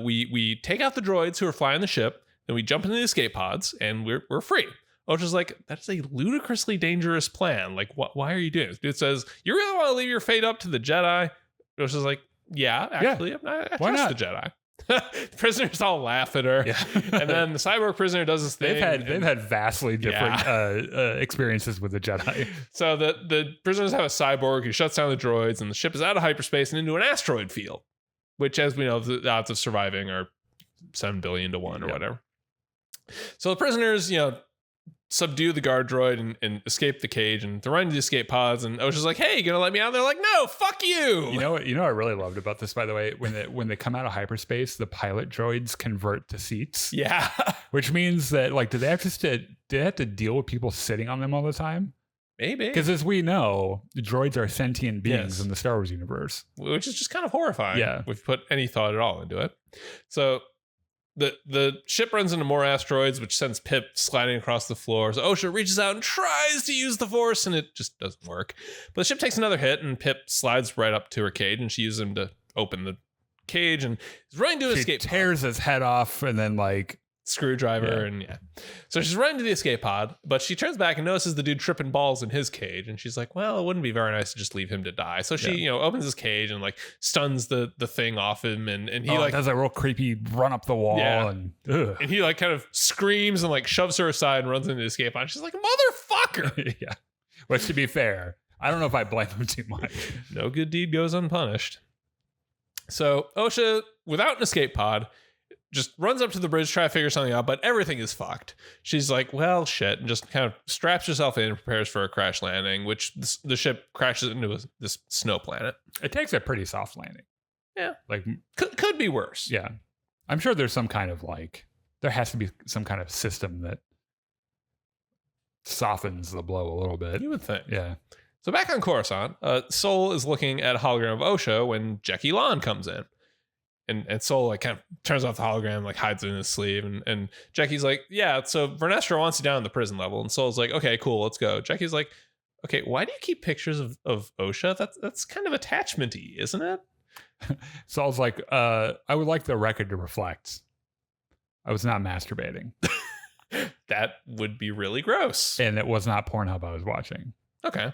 S2: We take out the droids who are flying the ship, then we jump into the escape pods, and we're free. Osha's like, that's a ludicrously dangerous plan. Like, why are you doing this? Dude says, you really want to leave your fate up to the Jedi? Osha's like, yeah, actually, I trust the Jedi. The prisoners all laugh at her. Yeah. And then the cyborg prisoner does this thing.
S1: They've had vastly different experiences with the Jedi.
S2: So the prisoners have a cyborg who shuts down the droids, and the ship is out of hyperspace and into an asteroid field, which, as we know, the odds of surviving are 7 billion to 1 or whatever. So the prisoners, subdue the guard droid and escape the cage, and they're running to the escape pods, and Osha's like, hey, you gonna let me out? And they're like, no, fuck you.
S1: You know what I really loved about this, by the way, when they come out of hyperspace, the pilot droids convert to seats.
S2: Yeah.
S1: Which means that, like, do they have to deal with people sitting on them all the time?
S2: Maybe.
S1: Because as we know, droids are sentient beings in the Star Wars universe.
S2: Which is just kind of horrifying.
S1: Yeah.
S2: If you put any thought at all into it. So the ship runs into more asteroids, which sends Pip sliding across the floor. So Osha reaches out and tries to use the Force, and it just doesn't work. But the ship takes another hit, and Pip slides right up to her cage, and she uses him to open the cage, and is running to escape.
S1: She tears his head off, and then, like...
S2: screwdriver, and so she's running to the escape pod, but she turns back and notices the dude tripping balls in his cage, and she's like, well, it wouldn't be very nice to just leave him to die. So she opens his cage and like stuns the thing off him, and he like
S1: does a real creepy run up the wall, and
S2: he like kind of screams and like shoves her aside and runs into the escape pod. She's like, motherfucker.
S1: Yeah, but to be fair, I don't know if I blame him too much.
S2: No good deed goes unpunished. So Osha, without an escape pod, just runs up to the bridge, try to figure something out, but everything is fucked. She's like, well, shit, and just kind of straps herself in and prepares for a crash landing, which the ship crashes into this snow planet.
S1: It takes a pretty soft landing.
S2: Yeah.
S1: Like,
S2: could be worse.
S1: Yeah. I'm sure there's some kind of, like, there has to be some kind of system that softens the blow a little bit.
S2: You would think.
S1: Yeah.
S2: So back on Coruscant, Sol is looking at a hologram of Osha when Jackie Lon comes in. And Sol like kind of turns off the hologram, like hides it in his sleeve. And Jackie's like, yeah, so Vernestra wants you down at the prison level. And Sol's like, okay, cool, let's go. Jackie's like, okay, why do you keep pictures of Osha? That's kind of attachment-y, isn't it?
S1: Sol's like, I would like the record to reflect I was not masturbating.
S2: That would be really gross.
S1: And it was not Pornhub I was watching.
S2: Okay.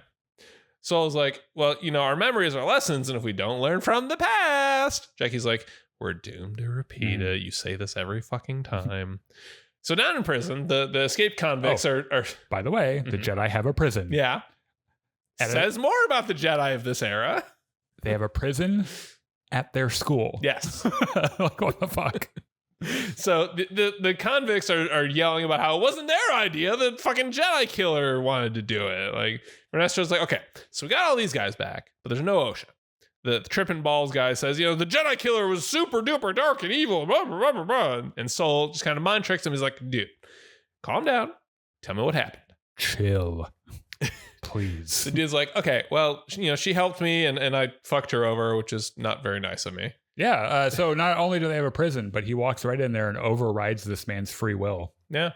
S2: Sol's like, well, our memories are lessons, and if we don't learn from the past, Jackie's like, we're doomed to repeat it. You say this every fucking time. So down in prison, the escaped convicts are...
S1: By the way, the Jedi have a prison.
S2: Yeah. Says more about the Jedi of this era.
S1: They have a prison at their school.
S2: Yes.
S1: Like, what the fuck?
S2: So the convicts are yelling about how it wasn't their idea. The fucking Jedi killer wanted to do it. Like, Ernesto's like, okay, so we got all these guys back, but there's no Osha. The tripping balls guy says, the Jedi killer was super duper dark and evil, blah, blah, blah, blah, blah. And Sol just kind of mind tricks him. He's like, dude, calm down. Tell me what happened.
S1: Chill. Please.
S2: The dude's like, okay, well, she helped me and I fucked her over, which is not very nice of me.
S1: Yeah. So not only do they have a prison, but he walks right in there and overrides this man's free will.
S2: Yeah.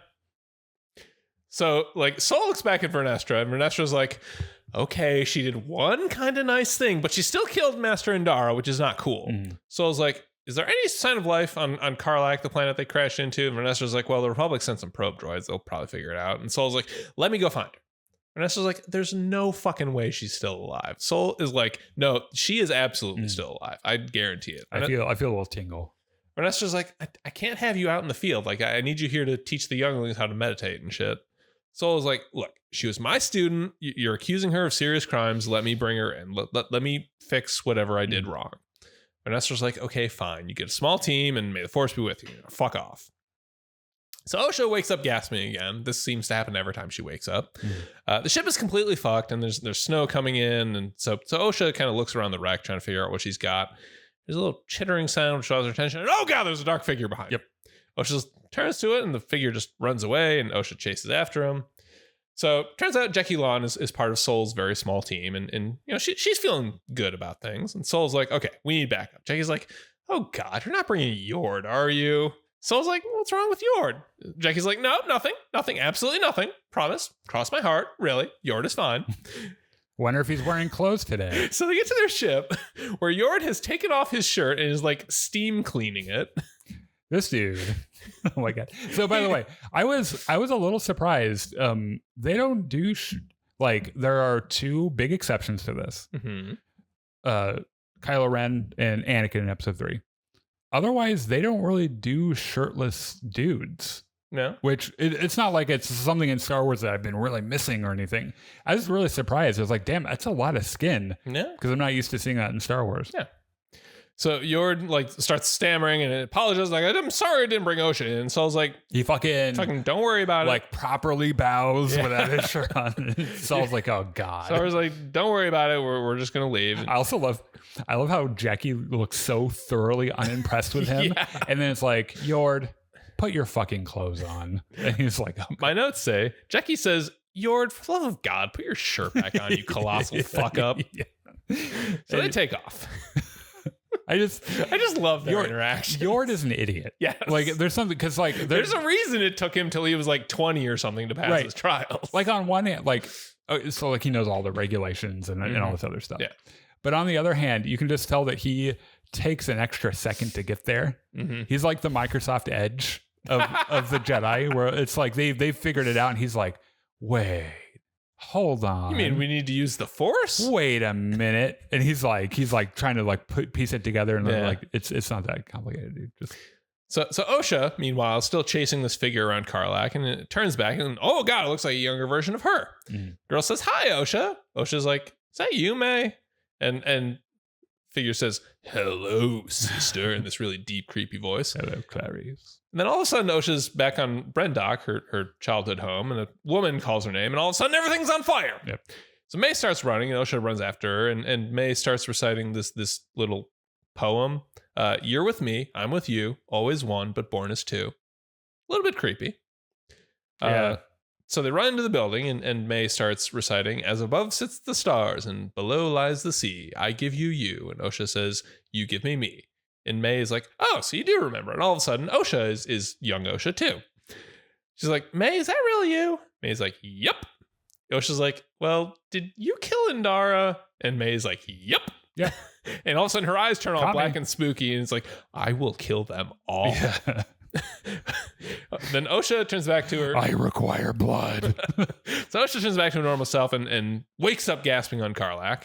S2: So, like, Sol looks back at Vernestra, and Vernestra's like, okay, she did one kind of nice thing, but she still killed Master Indara, which is not cool. Sol's like, is there any sign of life on Karlak, the planet they crashed into? And Vernestra's like, well, the Republic sent some probe droids. They'll probably figure it out. And Sol's like, let me go find her. Vernestra's like, there's no fucking way she's still alive. Sol is like, no, she is absolutely still alive. I guarantee it.
S1: I feel a little tingle.
S2: Vernestra's like, I can't have you out in the field. Like, I need you here to teach the younglings how to meditate and shit. Soul is like, look, she was my student. You're accusing her of serious crimes. Let me bring her in. Let me fix whatever I did wrong. And Esther's like, okay, fine. You get a small team and may the force be with you. Fuck off. So Osha wakes up gasping again. This seems to happen every time she wakes up. The ship is completely fucked and there's snow coming in. And so Osha kind of looks around the wreck trying to figure out what she's got. There's a little chittering sound which draws her attention. And oh God, there's a dark figure behind.
S1: Yep.
S2: Osha turns to it and the figure just runs away and Osha chases after him. So turns out Jackie Lawn is part of Soul's very small team. And you know, she's feeling good about things. And Soul's like, okay, we need backup. Jackie's like, oh God, you're not bringing Yord, are you? Soul's like, what's wrong with Yord? Jackie's like, no, nothing, absolutely nothing. Promise, cross my heart, really. Yord is fine.
S1: Wonder if he's wearing clothes today.
S2: So they get to their ship where Yord has taken off his shirt and is like steam cleaning it.
S1: This dude. Oh my God. So by the way, I was a little surprised. They don't do like there are two big exceptions to this. Kylo Ren and Anakin in episode 3. Otherwise, they don't really do shirtless dudes.
S2: No.
S1: Which it's not like it's something in Star Wars that I've been really missing or anything. I was really surprised. I was like, damn, that's a lot of skin.
S2: Yeah.
S1: Because I'm not used to seeing that in Star Wars.
S2: Yeah. So Yord like starts stammering and apologizes like, I'm sorry I didn't bring Osha in. So I was like,
S1: he fucking
S2: don't worry about it.
S1: Like properly bows without his shirt on. So I was like, oh God.
S2: So I was like, don't worry about it. We're just gonna leave.
S1: I love how Jackie looks so thoroughly unimpressed with him. And then it's like, Yord, put your fucking clothes on. And he's like, oh,
S2: my notes say, Jackie says, Yord, for the love of God, put your shirt back on, you colossal fuck up. So they take off.
S1: I just
S2: love their interaction.
S1: Yord is an idiot.
S2: Yeah.
S1: Like there's something because like
S2: there's a reason it took him till he was like 20 or something to pass his trials.
S1: Like on one hand, like so like he knows all the regulations and all this other stuff.
S2: Yeah.
S1: But on the other hand, you can just tell that he takes an extra second to get there. He's like the Microsoft Edge of the Jedi, where it's like they've figured it out, and he's like, wait. Hold on.
S2: You mean we need to use the Force?
S1: Wait a minute. And he's like trying to like piece it together, and like it's not that complicated, dude. Just
S2: so Osha, meanwhile, is still chasing this figure around Karlak, and it turns back and oh God, it looks like a younger version of her. Girl says, hi, Osha. Osha's like, is that you, May? And figure says, hello, sister, in this really deep, creepy voice.
S1: Hello, Clarice.
S2: And then all of a sudden, Osha's back on Brendock, her childhood home, and a woman calls her name, and all of a sudden, everything's on fire.
S1: Yep.
S2: So May starts running, and Osha runs after her, and May starts reciting this little poem. You're with me, I'm with you, always one, but born as two. A little bit creepy. So they run into the building, and May starts reciting, as above sits the stars, and below lies the sea. I give you you. And Osha says, you give me me. And May is like, oh, so you do remember. And all of a sudden, Osha is young Osha too. She's like, May, is that really you? May's like, yep. Osha's like, well, did you kill Indara? And May's like, yep.
S1: Yeah.
S2: And all of a sudden, her eyes turn all black and spooky, and it's like, I will kill them all. Yeah. Then Osha turns back to her.
S1: I require blood.
S2: So Osha turns back to her normal self and wakes up gasping on Karlak.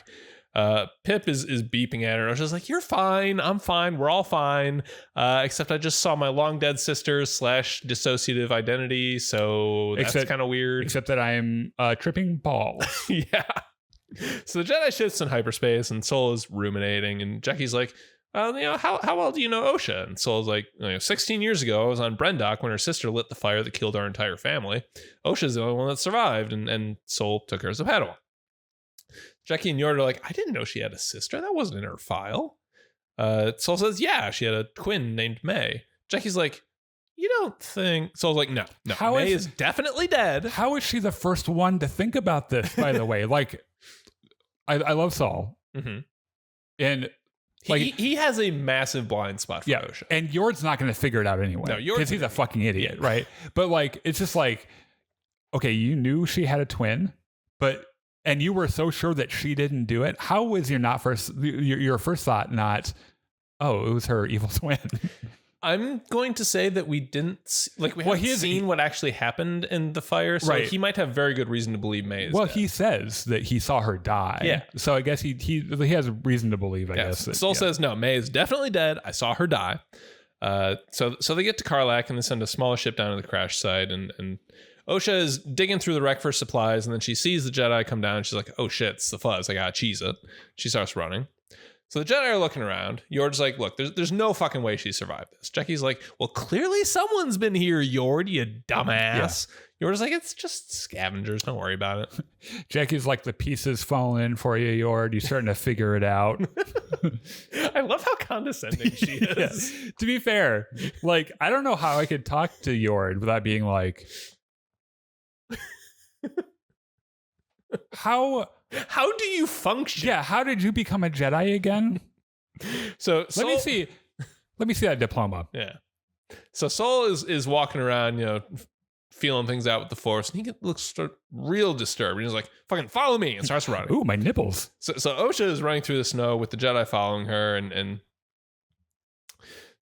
S2: Pip is beeping at her. Osha's like, you're fine. I'm fine. We're all fine. Except I just saw my long dead sister / dissociative identity. So that's kind of weird.
S1: Except that I am tripping balls.
S2: Yeah. So the Jedi shifts in hyperspace, and Soul is ruminating, and Jackie's like, well, how well do you know Osha? And Soul's like, 16 years ago, I was on Brendock when her sister lit the fire that killed our entire family. Osha's the only one that survived, and Soul took her as a Padawan. Jackie and Yord are like, I didn't know she had a sister. That wasn't in her file. Soul says, yeah, she had a twin named May. Jackie's like, you don't think... Soul's like, no, May is definitely dead.
S1: How is she the first one to think about this, by the way? Like, I love Saul. And... like
S2: he has a massive blind spot for Osha.
S1: And Yord's not going to figure it out anyway. No, because he's a fucking idiot, right? But like, it's just like, okay, you knew she had a twin, and you were so sure that she didn't do it. How was your first thought not, oh, it was her evil twin?
S2: I'm going to say that we didn't haven't seen what actually happened in the fire, so he might have very good reason to believe May is dead.
S1: He says that he saw her die. Yeah. So I guess he has reason to believe, I guess.
S2: Soul says, no, May is definitely dead. I saw her die. So they get to Karlak and they send a smaller ship down to the crash site, and Osha is digging through the wreck for supplies, and then she sees the Jedi come down, and she's like, oh shit, it's the fuzz, I gotta cheese it. She starts running. So the Jedi are looking around. Yord's like, look, there's no fucking way she survived this. Jackie's like, well, clearly someone's been here, Yord, you dumbass. Yeah. Yord's like, it's just scavengers, don't worry about it.
S1: Jackie's like, the pieces falling in for you, Yord. You're starting to figure it out.
S2: I love how condescending she is.
S1: Yeah. To be fair, like, I don't know how I could talk to Yord without being like, How
S2: do you function?
S1: Yeah, how did you become a Jedi again?
S2: So
S1: let me see that diploma.
S2: Yeah. So Sol is walking around, feeling things out with the Force, and he looks real disturbed. He's like, "Fucking follow me!" and starts running.
S1: Ooh, my nipples.
S2: So Osha is running through the snow with the Jedi following her, and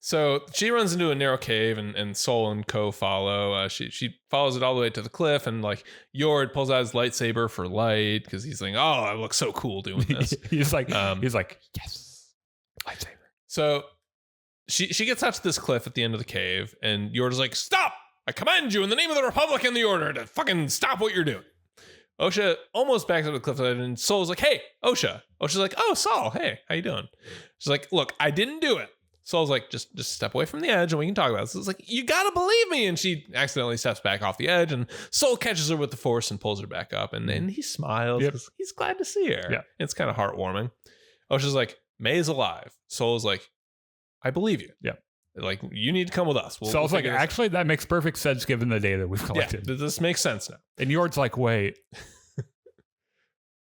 S2: so she runs into a narrow cave, and Sol and Co follow. She follows it all the way to the cliff, and like Yord pulls out his lightsaber for light because he's like, "Oh, I look so cool doing this."
S1: he's like, "Yes, lightsaber."
S2: So she gets out to this cliff at the end of the cave, and Yord is like, "Stop! I command you in the name of the Republic and the Order to fucking stop what you're doing." Osha almost backs up the cliff, and Sol's like, "Hey, Osha." Osha's like, "Oh, Sol, hey, how you doing?" She's like, "Look, I didn't do it." Sol's like, just step away from the edge and we can talk about this. It's like, you gotta believe me. And she accidentally steps back off the edge, and Sol catches her with the Force and pulls her back up. And then he smiles. Yep. He's glad to see her.
S1: Yeah.
S2: It's kind of heartwarming. Osha's like, May is alive. Sol's like, I believe you.
S1: Yeah.
S2: Like, you need to come with us.
S1: Sol's like, actually, that makes perfect sense given the data we've collected.
S2: Yeah, this makes sense now.
S1: And Yord's like, wait.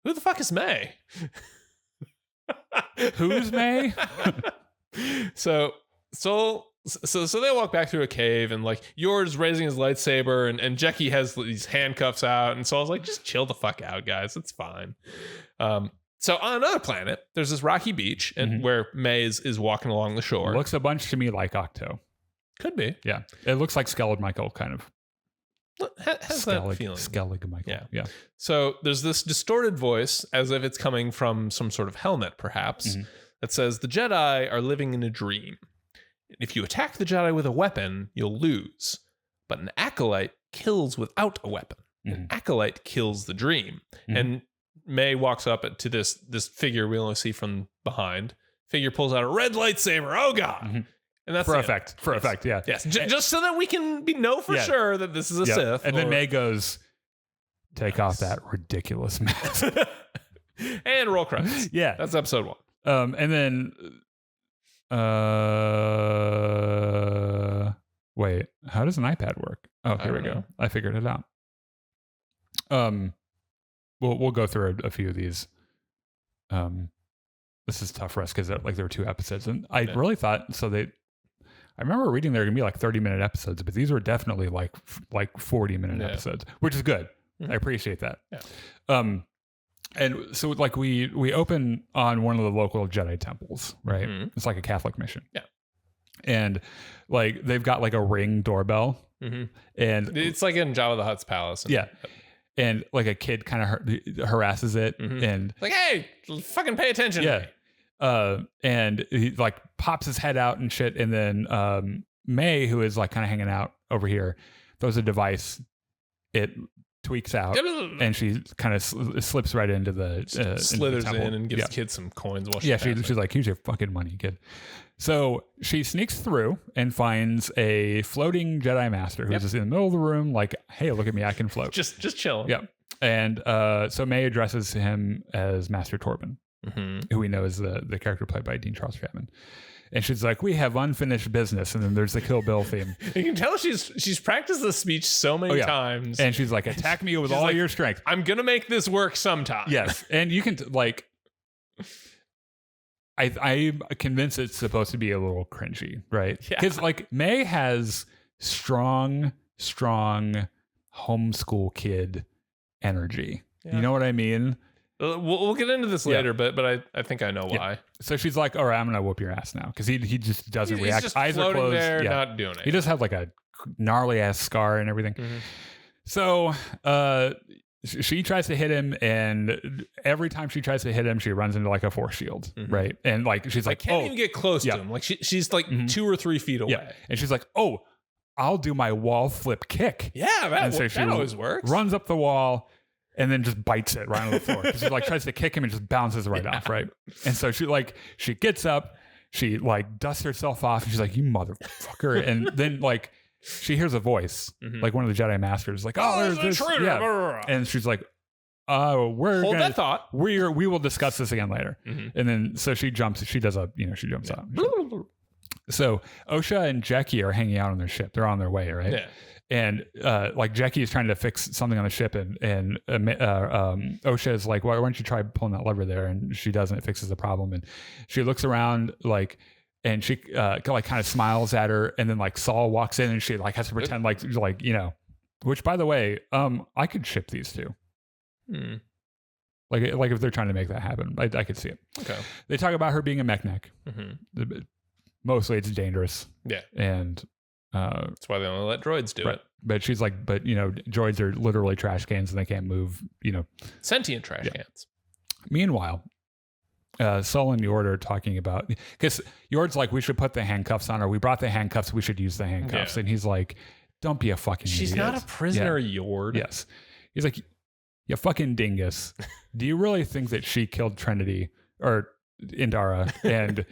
S2: Who the fuck is May?
S1: Who's May?
S2: So they walk back through a cave, and like Yord's raising his lightsaber, and Jackie has these handcuffs out, and Sol's like, just chill the fuck out, guys, it's fine. So on another planet, there's this rocky beach, and where May is walking along the shore.
S1: Looks a bunch to me like Octo.
S2: Could be.
S1: Yeah, it looks like Skellig Michael kind of.
S2: Has that feeling.
S1: Skellig Michael.
S2: Yeah. So there's this distorted voice, as if it's coming from some sort of helmet, perhaps. That says, the Jedi are living in a dream. If you attack the Jedi with a weapon, you'll lose. But an Acolyte kills without a weapon. An Acolyte kills the dream. And May walks up to this figure we only see from behind. Figure pulls out a red lightsaber. Oh, God. And that's
S1: for effect. For effect, yeah.
S2: Yes. Just so that we can know for sure that this is a Sith.
S1: And then May goes, take off that ridiculous mask.
S2: And roll credits.
S1: Yeah.
S2: That's episode 1.
S1: And then, wait, how does an iPad work? Oh, here we go. I figured it out. We'll go through a few of these. This is tough for us because like there were 2 episodes, and I really thought so. I remember reading they're gonna be like 30-minute episodes, but these were definitely like 40-minute episodes, which is good. I appreciate that. Yeah. And so like we open on one of the local Jedi temples, right? It's like a Catholic mission.
S2: Yeah.
S1: And like they've got like a Ring doorbell. And
S2: it's like in Jabba the Hutt's palace.
S1: And like a kid kind of harasses it and
S2: like, hey, fucking pay attention.
S1: Yeah. And he like pops his head out and shit. And then May, who is like kind of hanging out over here, throws a device. It tweaks out, and she kind of slips right into the
S2: slithers
S1: into the
S2: in and gives the kid some coins. While
S1: she's like, here's your fucking money, kid. So she sneaks through and finds a floating Jedi Master who's just in the middle of the room, like, hey, look at me, I can float.
S2: just chilling.
S1: Yeah. And so May addresses him as Master Torben, who we know is the character played by Dean Charles Chapman. And she's like, we have unfinished business. And then there's the Kill Bill theme.
S2: You can tell she's practiced this speech so many times.
S1: And she's like, attack me with all your strength.
S2: I'm going to make this work sometime.
S1: Yes. And you can like, I'm convinced it's supposed to be a little cringy, right? Because like May has strong homeschool kid energy. You know what I mean?
S2: We'll get into this later, but I think I know why.
S1: So she's like, all right, I'm going to whoop your ass now. Because he just doesn't react.
S2: He's just
S1: eyes are closed.
S2: There, not doing it.
S1: He does have like a gnarly ass scar and everything. So she tries to hit him, and every time she tries to hit him, she runs into like a force shield, right? And like she's like,
S2: can't even get close to him. Like she's like 2 or 3 feet away.
S1: Yeah. And she's like, oh, I'll do my wall flip kick.
S2: Yeah, that always works.
S1: Runs up the wall and then just bites it right on the floor. She like tries to kick him and just bounces right off, right? And so she gets up, she like dusts herself off, and she's like, you motherfucker. And then like she hears a voice, like one of the Jedi Masters, like, oh, there's this. Yeah. And she's like, hold
S2: that thought.
S1: We will discuss this again later. And then so she jumps out. So Osha and Jackie are hanging out on their ship. They're on their way, right?
S2: Yeah.
S1: And like Jackie is trying to fix something on the ship, and Osha is like, why don't you try pulling that lever there? And she doesn't. It fixes the problem. And she looks around like, and she like kind of smiles at her, and then like Saul walks in, and she like has to pretend like which by the way, I could ship these two. Like if they're trying to make that happen, I could see it.
S2: Okay.
S1: They talk about her being a mech. Mostly it's dangerous.
S2: Yeah.
S1: And
S2: that's why they only let droids do it.
S1: But she's like, droids are literally trash cans and they can't move,
S2: Sentient trash cans.
S1: Meanwhile, Saul and Yord are talking about, because Yord's like, we should put the handcuffs on her. We brought the handcuffs. We should use the handcuffs. Yeah. And he's like, don't be a fucking
S2: She's
S1: idiot.
S2: not a prisoner, Yord.
S1: Yes. He's like, you fucking dingus. Do you really think that she killed Trinity or Indara? And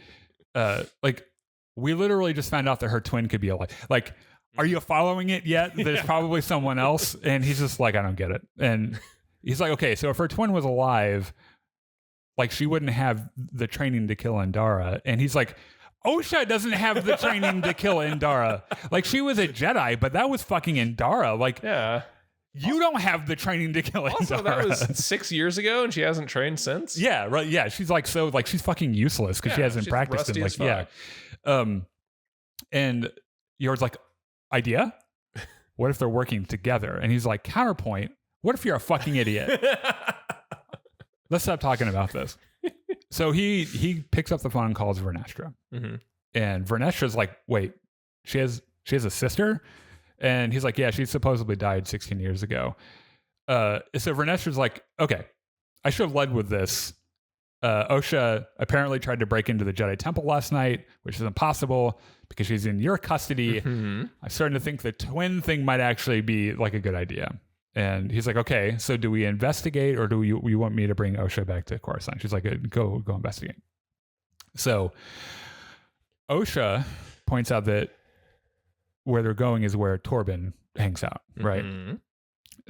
S1: like, we literally just found out that her twin could be alive. Like, are you following it yet? There's probably someone else. And he's just like, I don't get it. And he's like, okay, so if her twin was alive, like she wouldn't have the training to kill Indara. And he's like, Osha doesn't have the training to kill Indara. Like she was a Jedi, but that was fucking Indara. Like,
S2: yeah.
S1: You don't have the training to kill Indara.
S2: Also, that was 6 years ago, and she hasn't trained since.
S1: Yeah, right. Yeah, she's like she's fucking useless because she hasn't practiced it. Like, yeah. And Yord's like, idea? What if they're working together? And he's like, counterpoint. What if you're a fucking idiot? Let's stop talking about this. So he picks up the phone and calls Vernestra, and Vernestra's like, wait, she has a sister. And he's like, yeah, she supposedly died 16 years ago. So Vernestra's like, okay, I should have led with this. Osha apparently tried to break into the Jedi Temple last night, which is impossible because she's in your custody. I'm starting to think the twin thing might actually be like a good idea. And he's like, okay, so do we investigate or do you want me to bring Osha back to Coruscant? She's like, go investigate. So Osha points out that where they're going is where Torben hangs out, right?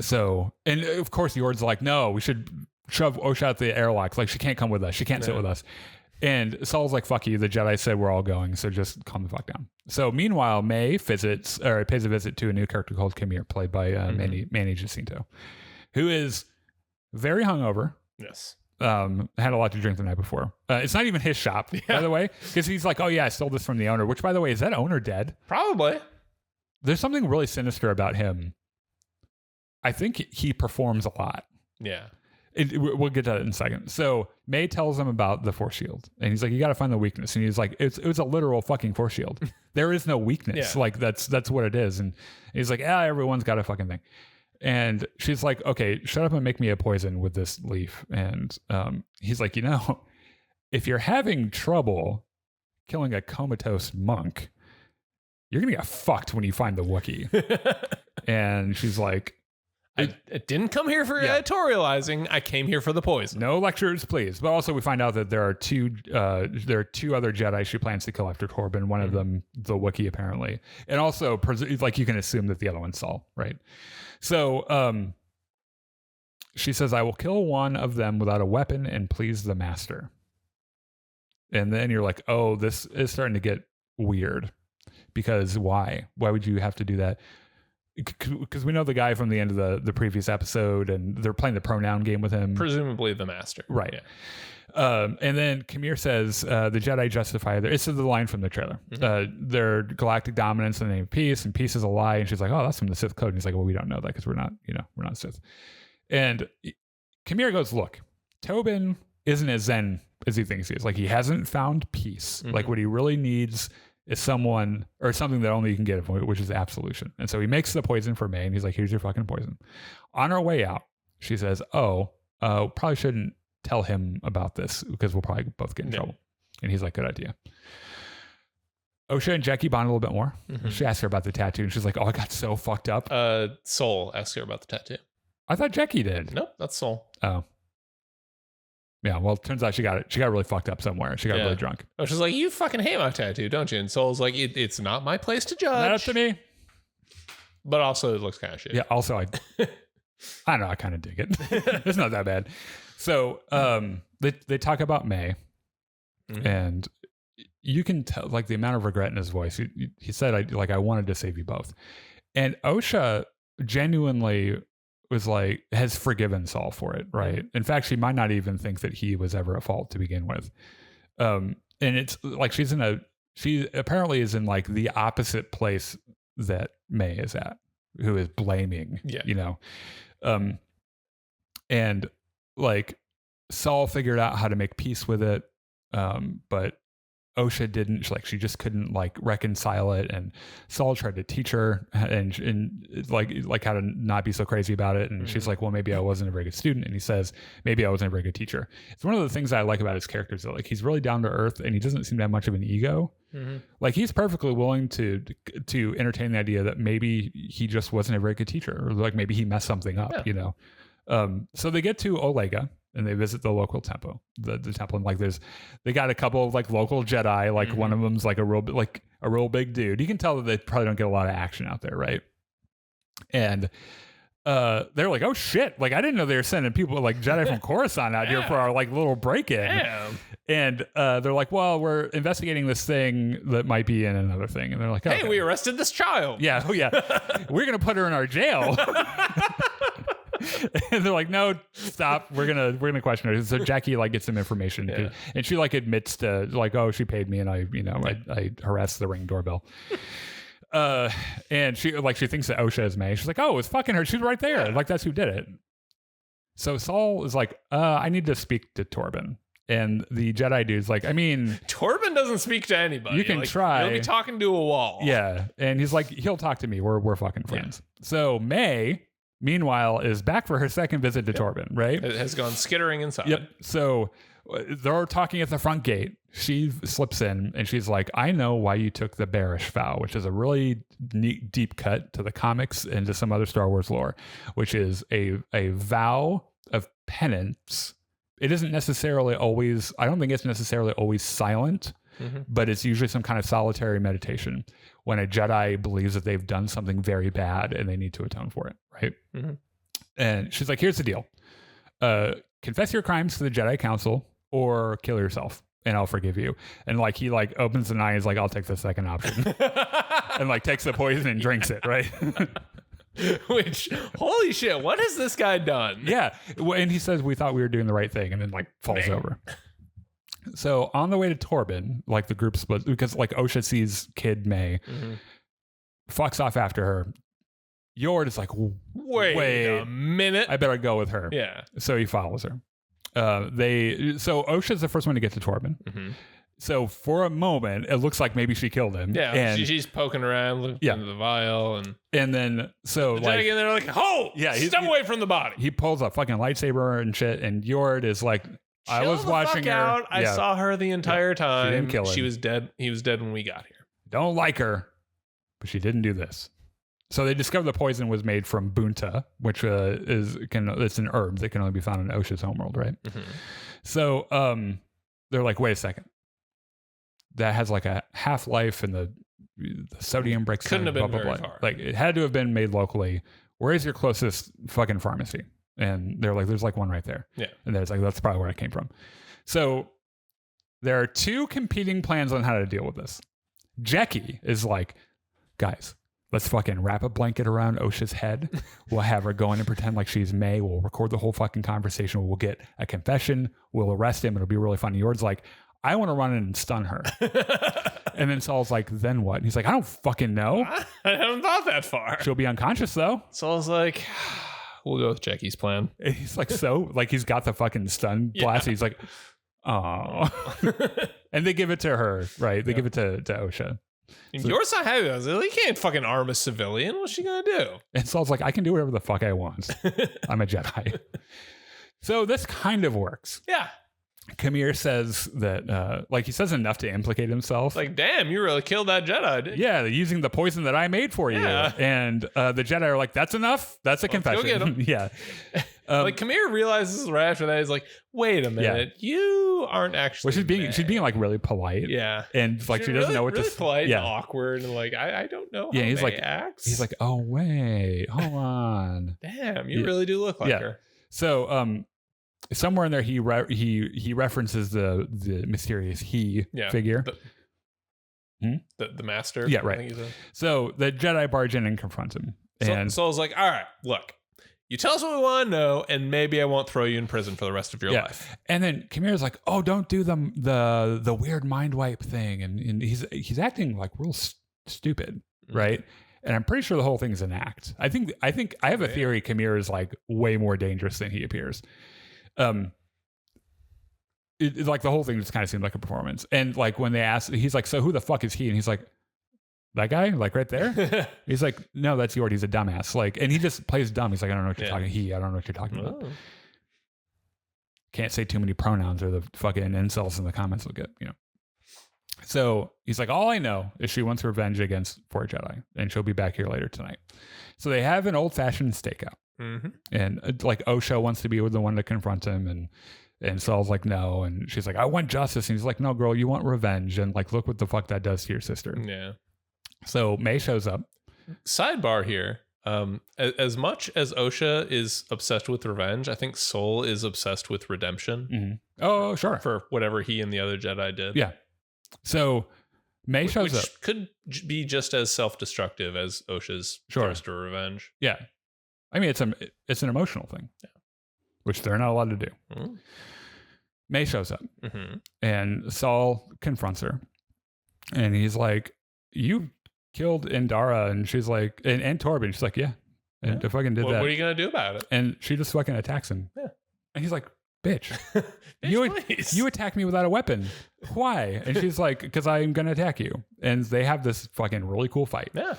S1: So, and of course, Yord's like, no, we should shove Osha out the airlock. Like, she can't come with us. She can't sit with us. And Saul's like, fuck you. The Jedi said we're all going, so just calm the fuck down. So, meanwhile, May pays a visit to a new character called Kamir, played by Manny Jacinto, who is very hungover.
S2: Yes.
S1: Had a lot to drink the night before. It's not even his shop, by the way, because he's like, oh yeah, I stole this from the owner, which, by the way, is that owner dead?
S2: Probably.
S1: There's something really sinister about him. I think he performs a lot.
S2: Yeah.
S1: We'll get to that in a second. So May tells him about the force shield, and he's like, you got to find the weakness. And he's like, it was a literal fucking force shield. There is no weakness. Like that's what it is. And he's like, everyone's got a fucking thing. And she's like, okay, shut up and make me a poison with this leaf. And he's like, if you're having trouble killing a comatose monk, you're going to get fucked when you find the Wookiee. And she's like,
S2: I didn't come here for editorializing. I came here for the poison.
S1: No lectures, please. But also we find out that there are two other Jedi she plans to kill after Torben. One of them, the Wookiee, apparently. And also, like, you can assume that the other one's Saul, right? So she says, I will kill one of them without a weapon and please the master. And then you're like, oh, this is starting to get weird. Because why? Why would you have to do that? Because we know the guy from the end of the previous episode, and they're playing the pronoun game with him.
S2: Presumably the master.
S1: Right. Yeah. And then Kamir says, the Jedi justify this is the line from the trailer. Their galactic dominance in the name of peace, and peace is a lie. And she's like, oh, that's from the Sith code. And he's like, well, we don't know that because we're not Sith. And Kamir goes, look, Tobin isn't as zen as he thinks he is. Like, he hasn't found peace. Like, what he really needs is someone or something that only you can get, which is absolution. And so he makes the poison for May, and he's like, here's your fucking poison. On our way out, she says, probably shouldn't tell him about this because we'll probably both get in trouble. And he's like, good idea. Osha and Jackie bond a little bit more. She asks her about the tattoo, and she's like, I got so fucked up.
S2: Soul asks her about the tattoo.
S1: I thought Jackie did.
S2: Nope, that's Soul.
S1: Oh. Yeah, well, it turns out she got really fucked up somewhere. She got really drunk.
S2: She's like, you fucking hate my tattoo, don't you? And Soul's like, it's not my place to judge.
S1: Not up to me.
S2: But also, it looks kind of shitty.
S1: Yeah, also, I don't know, I kind of dig it. It's not that bad. So they talk about May, and you can tell, like, the amount of regret in his voice. He said, I wanted to save you both. And Osha genuinely was like, has forgiven Saul for it, right? In fact, she might not even think that he was ever at fault to begin with. And it's like she apparently is in like the opposite place that May is at, who is blaming, and like Saul figured out how to make peace with it, but Osha didn't. She just couldn't like reconcile it, and Saul tried to teach her and like how to not be so crazy about it. And she's like, well, maybe I wasn't a very good student. And he says, maybe I wasn't a very good teacher. It's one of the things I like about his characters, that like he's really down to earth and he doesn't seem to have much of an ego. Like he's perfectly willing to entertain the idea that maybe he just wasn't a very good teacher, or like maybe he messed something up, So they get to Olega and they visit the local temple, the temple, and like they got a couple of like local Jedi, like one of them's like a real big dude. You can tell that they probably don't get a lot of action out there, right? And they're like, oh shit, like I didn't know they were sending people like Jedi from Coruscant out here for our like little break-in. And they're like, well, we're investigating this thing that might be in another thing. And they're like,
S2: hey, we arrested this child.
S1: Yeah, we're gonna put her in our jail. And they're like, no, stop. We're gonna question her. So Jackie like gets some information, and she like admits to like, oh, she paid me, and I harassed the Ring doorbell. And she thinks that Osha is May. She's like, oh, it's fucking her. She's right there. Like that's who did it. So Saul is like, I need to speak to Torben. And the Jedi dude's like, I mean,
S2: Torben doesn't speak to anybody.
S1: You can try.
S2: He'll be talking to a wall.
S1: Yeah. And he's like, he'll talk to me. We're fucking friends. Yeah. So May, meanwhile, is back for her second visit to Torben, right?
S2: It has gone skittering inside.
S1: Yep. So they're talking at the front gate. She slips in and she's like, I know why you took the bearish vow, which is a really neat deep cut to the comics and to some other Star Wars lore, which is a vow of penance. It isn't necessarily always, I don't think it's necessarily always silent, but it's usually some kind of solitary meditation when a Jedi believes that they've done something very bad and they need to atone for it, right? And she's like, here's the deal. Confess your crimes to the Jedi Council or kill yourself and I'll forgive you. And like he like opens an eye and is like, I'll take the second option. And like takes the poison and drinks it, right?
S2: Which, holy shit, what has this guy done?
S1: Yeah. And he says, we thought we were doing the right thing, and then like falls over. So on the way to Torben, like the group split because like Osha sees kid May, fucks off after her. Yord is like, wait
S2: a minute.
S1: I better go with her.
S2: Yeah.
S1: So he follows her. So Osha's the first one to get to Torben. So for a moment, it looks like maybe she killed him.
S2: Yeah,
S1: and
S2: she's poking around, looking into the vial, and
S1: then so
S2: the Jedi they're like, "Oh, yeah, step away from the body."
S1: He pulls a fucking lightsaber and shit, and Yord is like, "I was watching her.
S2: Out. I saw her the entire time.
S1: She didn't kill him.
S2: She was dead. He was dead when we got here.
S1: Don't like her, but she didn't do this." So they discovered the poison was made from bunta, which it's an herb that can only be found in Osha's homeworld, right? So they're like, "Wait a second. That has like a half-life and the sodium breaks
S2: couldn't have been very
S1: blah.
S2: far.
S1: Like it had to have been made locally. Where is your closest fucking pharmacy?" And they're like, there's like one right there.
S2: Yeah.
S1: And there's like, that's probably where it came from. So there are two competing plans on how to deal with this. Jackie is like, guys, let's fucking wrap a blanket around Osha's head. We'll have her go in and pretend like she's May. We'll record the whole fucking conversation. We'll get a confession. We'll arrest him. It'll be really fun. Yord's like, I want to run in and stun her. And then Saul's like, then what? And he's like, I don't fucking know.
S2: I haven't thought that far.
S1: She'll be unconscious though.
S2: Saul's like, we'll go with Jackie's plan.
S1: And he's like, so like he's got the fucking stun blast. He's like, oh. And they give it to her, right? They give it to Osha.
S2: And yours not happy. He can't fucking arm a civilian. What's she gonna do?
S1: And Saul's like, I can do whatever the fuck I want. I'm a Jedi. So this kind of works.
S2: Yeah.
S1: Kamir says that, like, he says enough to implicate himself.
S2: Like, damn, you really killed that Jedi, didn't you?
S1: Yeah, using the poison that I made for you. And the Jedi are like, that's enough. That's a confession.
S2: Go get him.
S1: Yeah.
S2: Like, Kamir realizes right after that, he's like, wait a minute, you aren't actually.
S1: Well, she's being like really polite.
S2: Yeah.
S1: And like, she doesn't know what
S2: really
S1: to
S2: polite and awkward. And like, I don't know.
S1: Yeah,
S2: how
S1: he's like,
S2: acts.
S1: He's like, oh, wait, hold on.
S2: Damn, you really do look like her.
S1: So, somewhere in there, he references the mysterious he figure.
S2: The master.
S1: Yeah, right. I think so the Jedi barge in and confront him. And
S2: Saul's like, all right, look, you tell us what we want to know, and maybe I won't throw you in prison for the rest of your life.
S1: And then Kamir's like, oh, don't do the weird mind wipe thing. And he's acting like real stupid, right? And I'm pretty sure the whole thing's an act. I think I have a theory Kamir is like way more dangerous than he appears. Like the whole thing just kind of seemed like a performance. And like when they ask, he's like, so who the fuck is he? And he's like, that guy, like right there. He's like, no, that's Yord. He's a dumbass. Like, and he just plays dumb. He's like, I don't know what you're talking. I don't know what you're talking about. Can't say too many pronouns or the fucking incels in the comments will get, So he's like, all I know is she wants revenge against 4 Jedi, and she'll be back here later tonight. So they have an old fashioned stakeout. And like Osha wants to be the one to confront him, and Saul's like, no. And she's like, I want justice. And he's like, no, girl, you want revenge. And like, look what the fuck that does to your sister.
S2: Yeah.
S1: So May shows up.
S2: Sidebar here. As much as Osha is obsessed with revenge, I think Soul is obsessed with redemption.
S1: Oh, sure.
S2: For whatever he and the other Jedi did.
S1: Yeah. So May shows up.
S2: Could be just as self-destructive as Osha's thirst for revenge.
S1: Yeah. I mean, it's an emotional thing, which they're not allowed to do. May shows up, and Saul confronts her, and he's like, you killed Indara, and she's like, and Torben, she's like, yeah, and I fucking did that.
S2: What are you gonna do about it?
S1: And she just fucking attacks him. Yeah, and he's like, bitch,
S2: you
S1: attacked me without a weapon. Why? And she's like, because I'm gonna attack you. And they have this fucking really cool fight. Yeah,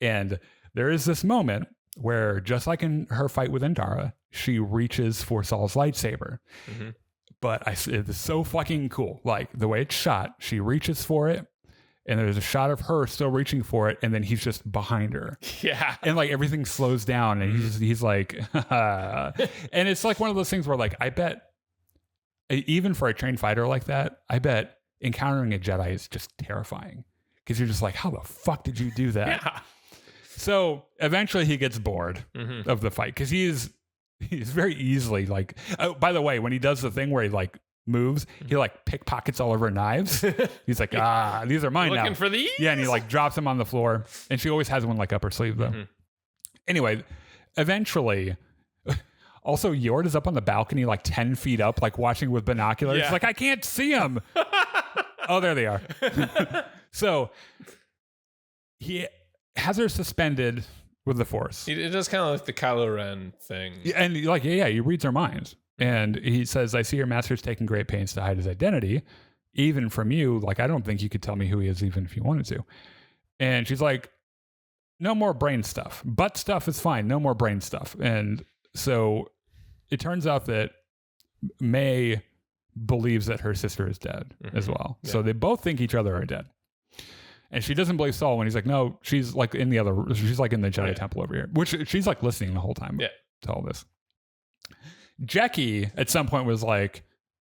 S1: and there is this moment where, just like in her fight with Indara, she reaches for Saul's lightsaber. But it's so fucking cool. Like the way it's shot, she reaches for it, and there's a shot of her still reaching for it, and then he's just behind her.
S2: Yeah.
S1: And like everything slows down, and he's like, and it's like one of those things where like, I bet, even for a trained fighter like that, I bet encountering a Jedi is just terrifying. Because you're just like, how the fuck did you do that? Yeah. So eventually he gets bored of the fight, because he's very easily like, oh, by the way, when he does the thing where he like moves, he like pickpockets all of her knives. He's like, these are mine now.
S2: Looking for these?
S1: Yeah, and he like drops them on the floor, and she always has one like up her sleeve though. Anyway, eventually, also Yord is up on the balcony like 10 feet up, like watching with binoculars. Yeah. Like, I can't see him. Oh, there they are. So he has her suspended with the Force.
S2: It does kind of like the Kylo Ren thing.
S1: And like, he reads her mind. And he says, I see your master's taking great pains to hide his identity, even from you. Like, I don't think you could tell me who he is, even if you wanted to. And she's like, no more brain stuff. Butt stuff is fine. No more brain stuff. And so it turns out that May believes that her sister is dead as well. Yeah. So they both think each other are dead. And she doesn't believe Saul when he's like, no, she's like in the Jedi temple over here, which she's like listening the whole time to all this. Jackie at some point was like,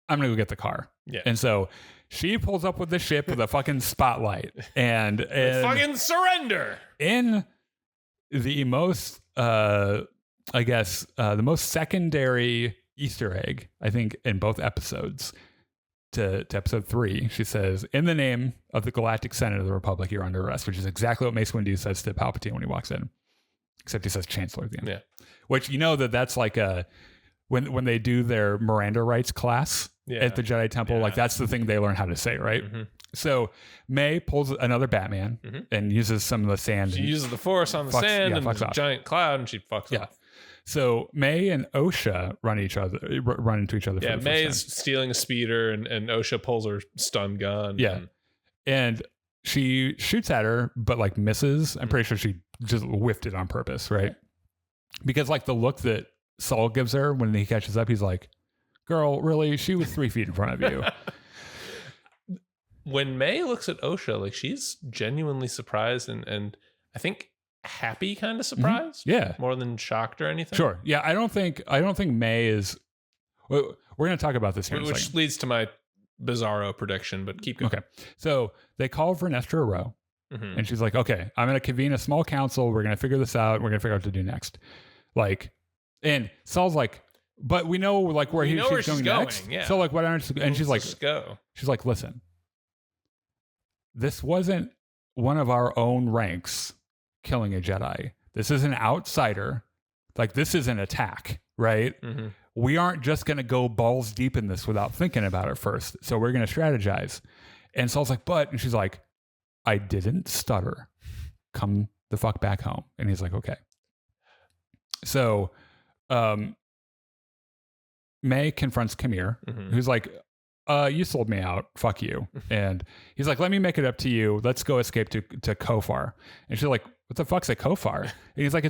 S1: I'm going to go get the car. Yeah. And so she pulls up with the ship with a fucking spotlight and
S2: fucking surrender.
S1: In the most, the most secondary Easter egg, I think, in both episodes, to episode 3, she says, in the name of the Galactic Senate of the Republic, you're under arrest, which is exactly what Mace Windu says to Palpatine when he walks in. Except he says Chancellor at the end. Yeah. Which, that's like when they do their Miranda rights class at the Jedi Temple, like that's the thing they learn how to say, right? So May pulls another Batman and uses some of the sand.
S2: She uses the Force on the sand and the giant cloud, and she fucks off.
S1: So May and Osha run into each other.
S2: Yeah, May is stealing a speeder, and Osha pulls her stun gun.
S1: Yeah, and she shoots at her, but like misses. I'm pretty sure she just whiffed it on purpose, right? Because like the look that Saul gives her when he catches up, he's like, girl, really? She was 3 feet in front of you.
S2: When May looks at Osha, like she's genuinely surprised and I think happy kind of surprised.
S1: Yeah.
S2: More than shocked or anything.
S1: Sure. Yeah. I don't think May is, we're going to talk about this here in a second.
S2: Which leads to my bizarro prediction, but keep going.
S1: Okay. So they call Vernestra Rowe and she's like, okay, I'm going to convene a small council. We're going to figure this out. We're going to figure out what to do next. Like, and Saul's like, but we know like where she's going next.
S2: Yeah.
S1: So like, what aren't, and she's like,
S2: go.
S1: She's like, listen, this wasn't one of our own ranks killing a Jedi. This is an outsider. Like, this is an attack, right? We aren't just going to go balls deep in this without thinking about it first. So we're going to strategize. And Saul's like, but, and she's like, I didn't stutter. Come the fuck back home. And he's like, okay. So, May confronts Kamir, who's like, you sold me out. Fuck you. And he's like, let me make it up to you. Let's go escape to Kofar. And she's like, what the fuck's a Kofar? And he's like,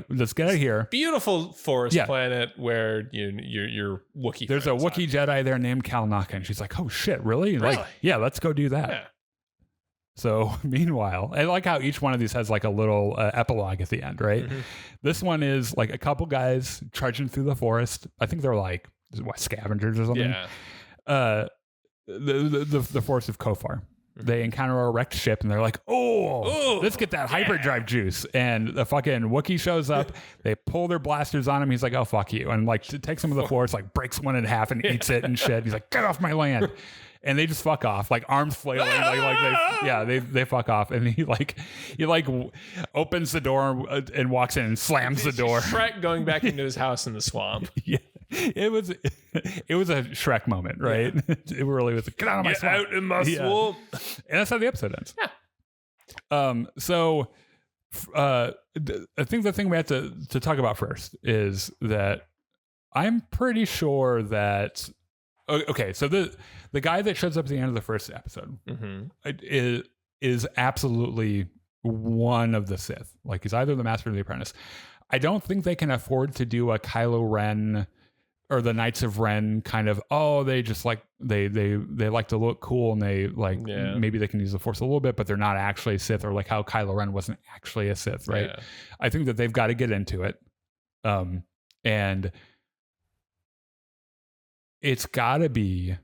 S1: let's get out of here.
S2: Beautiful forest planet where you're Wookiee.
S1: There's a Wookiee Jedi there named Kalnaka. And she's like, oh shit, really? Like, yeah, let's go do that. Yeah. So meanwhile, I like how each one of these has like a little epilogue at the end, right? This one is like a couple guys trudging through the forest. I think they're like, scavengers or something. Yeah. The forest of Kofar. They encounter a wrecked ship and they're like, oh, let's get that hyperdrive juice. And the fucking Wookiee shows up. They pull their blasters on him. He's like, oh, fuck you. And like takes him to the forest, like breaks one in half and eats it and shit. He's like, get off my land. And they just fuck off, like arms flailing, they fuck off. And he opens the door and walks in and slams the door.
S2: Shrek going back into his house in the swamp.
S1: Yeah. It was a Shrek moment, right? Yeah. It really was. Get out of my swamp.
S2: Out in my swamp.
S1: And that's how the episode ends.
S2: Yeah.
S1: So I think the thing we have to talk about first is that I'm pretty sure that okay, so the guy that shows up at the end of the first episode is absolutely one of the Sith. Like, he's either the Master or the Apprentice. I don't think they can afford to do a Kylo Ren or the Knights of Ren kind of, they just like they like to look cool and they like maybe they can use the Force a little bit, but they're not actually a Sith, or like how Kylo Ren wasn't actually a Sith, right? Yeah. I think that they've got to get into it. And it's got to be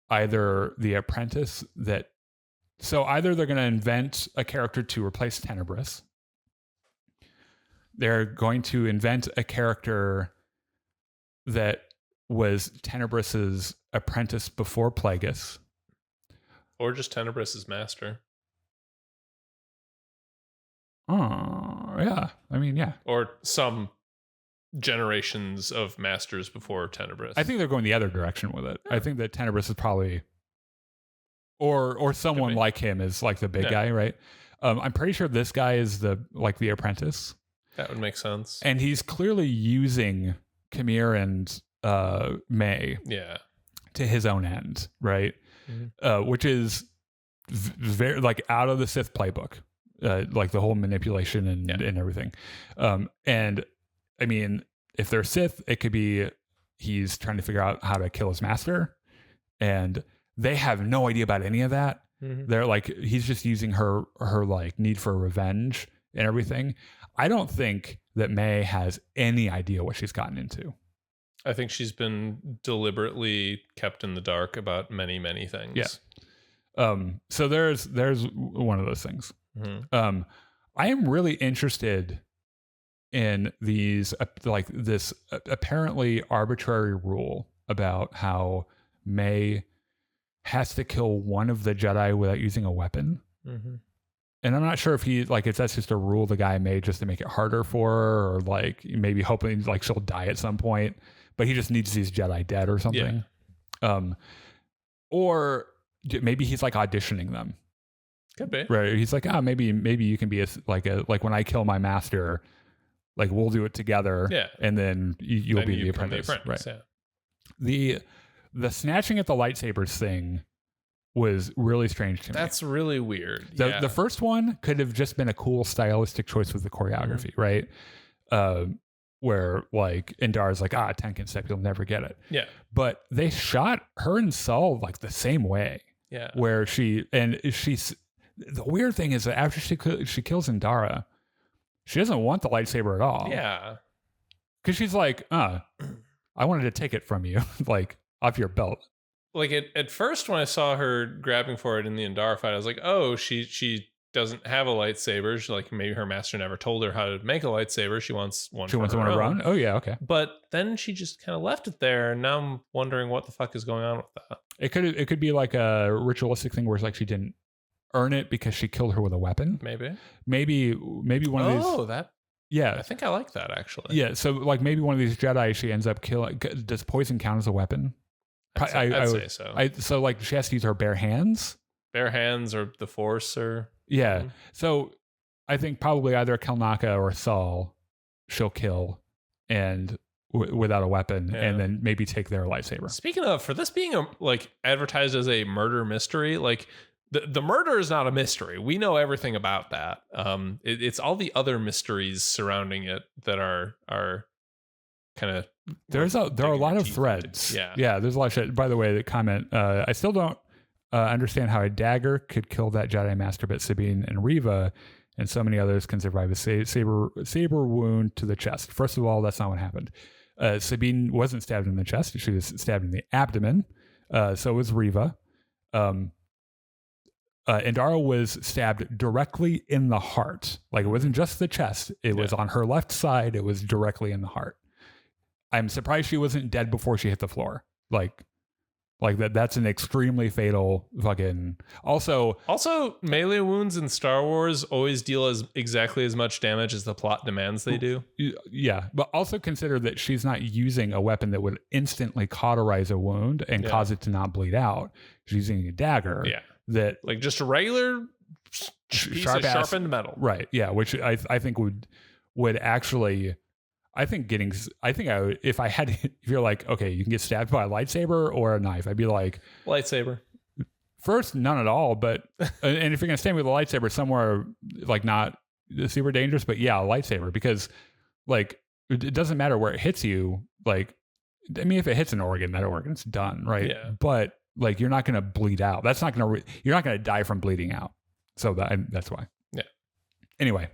S1: either the Apprentice either they're going to invent a character to replace Tenebris. They're going to invent a character that was Tenebris's apprentice before Plagueis.
S2: Or just Tenebris's master.
S1: Oh, yeah. I mean, yeah.
S2: Or some generations of masters before Tenebris.
S1: I think they're going the other direction with it. Yeah. I think that Tenebris is probably, or someone like him is like the big guy, right? I'm pretty sure this guy is the apprentice.
S2: That would make sense.
S1: And he's clearly using Kamir and May to his own end, right? Which is very like out of the Sith playbook, like the whole manipulation and everything. And I mean, if they're Sith, it could be he's trying to figure out how to kill his master, and they have no idea about any of that. They're like, he's just using her like need for revenge and everything. I don't think that May has any idea what she's gotten into.
S2: I think she's been deliberately kept in the dark about many, many things.
S1: Yeah. So there's one of those things. I am really interested in these like this apparently arbitrary rule about how May has to kill one of the Jedi without using a weapon. And I'm not sure if that's just a rule the guy made just to make it harder for her, or like maybe hoping like she'll die at some point, but he just needs these Jedi dead or something. Or maybe he's like auditioning them.
S2: Could be.
S1: Right. He's like, maybe you can be like when I kill my master, like we'll do it together. Yeah. And then you'll be the apprentice. Right. Yeah. The snatching at the lightsabers thing was really strange to me.
S2: That's really weird.
S1: The first one could have just been a cool stylistic choice with the choreography, right? Where like Indara's like, 10 can step, you'll never get it.
S2: Yeah.
S1: But they shot her and Saul like the same way.
S2: Yeah.
S1: Where she's the weird thing is that after she kills Indara, she doesn't want the lightsaber at all.
S2: Yeah.
S1: Because she's like, I wanted to take it from you, like off your belt.
S2: Like at first when I saw her grabbing for it in the Indara fight, I was like, oh, she doesn't have a lightsaber. She, like, maybe her master never told her how to make a lightsaber. She wants one. She wants one of her own.
S1: Oh yeah, okay.
S2: But then she just kind of left it there, and now I'm wondering what the fuck is going on with that.
S1: It could be like a ritualistic thing where it's like she didn't earn it because she killed her with a weapon. Maybe one of these.
S2: Oh, that.
S1: Yeah,
S2: I think I like that actually.
S1: Yeah, so like maybe one of these Jedi she ends up killing. Does poison count as a weapon?
S2: I'd say so.
S1: So like she has to use her bare hands.
S2: Bare hands or the Force or.
S1: Yeah.
S2: Mm-hmm.
S1: So I think probably either Kelnaka or Saul she'll kill and without a weapon, and then maybe take their lightsaber.
S2: Speaking of, for this being advertised as a murder mystery, like the murder is not a mystery. We know everything about that. It's all the other mysteries surrounding it that are kind of.
S1: There are a lot of threads. Yeah. There's a lot of shit. By the way, the comment. I still don't understand how a dagger could kill that Jedi master, but Sabine and Reva and so many others can survive a saber wound to the chest. First of all, that's not what happened. Sabine wasn't stabbed in the chest. She was stabbed in the abdomen. So was Reva. Indara was stabbed directly in the heart. Like, it wasn't just the chest. It was on her left side. It was directly in the heart. I'm surprised she wasn't dead before she hit the floor. Like that's an extremely fatal fucking. Also
S2: melee wounds in Star Wars always deal exactly as much damage as the plot demands they do.
S1: Yeah, but also consider that she's not using a weapon that would instantly cauterize a wound and cause it to not bleed out. She's using a dagger.
S2: Yeah,
S1: that
S2: like just a regular piece of sharpened metal.
S1: Right. Yeah, which I think would actually. If you're like, okay, you can get stabbed by a lightsaber or a knife, I'd be like,
S2: lightsaber.
S1: First, none at all. But, and if you're going to stab me with a lightsaber somewhere, like, not super dangerous, but yeah, a lightsaber, because like, it doesn't matter where it hits you. Like, I mean, if it hits an organ, that organ's done. Right.
S2: Yeah.
S1: But like, you're not going to bleed out. That's not going to, you're not going to die from bleeding out. So that's why.
S2: Yeah.
S1: Anyway.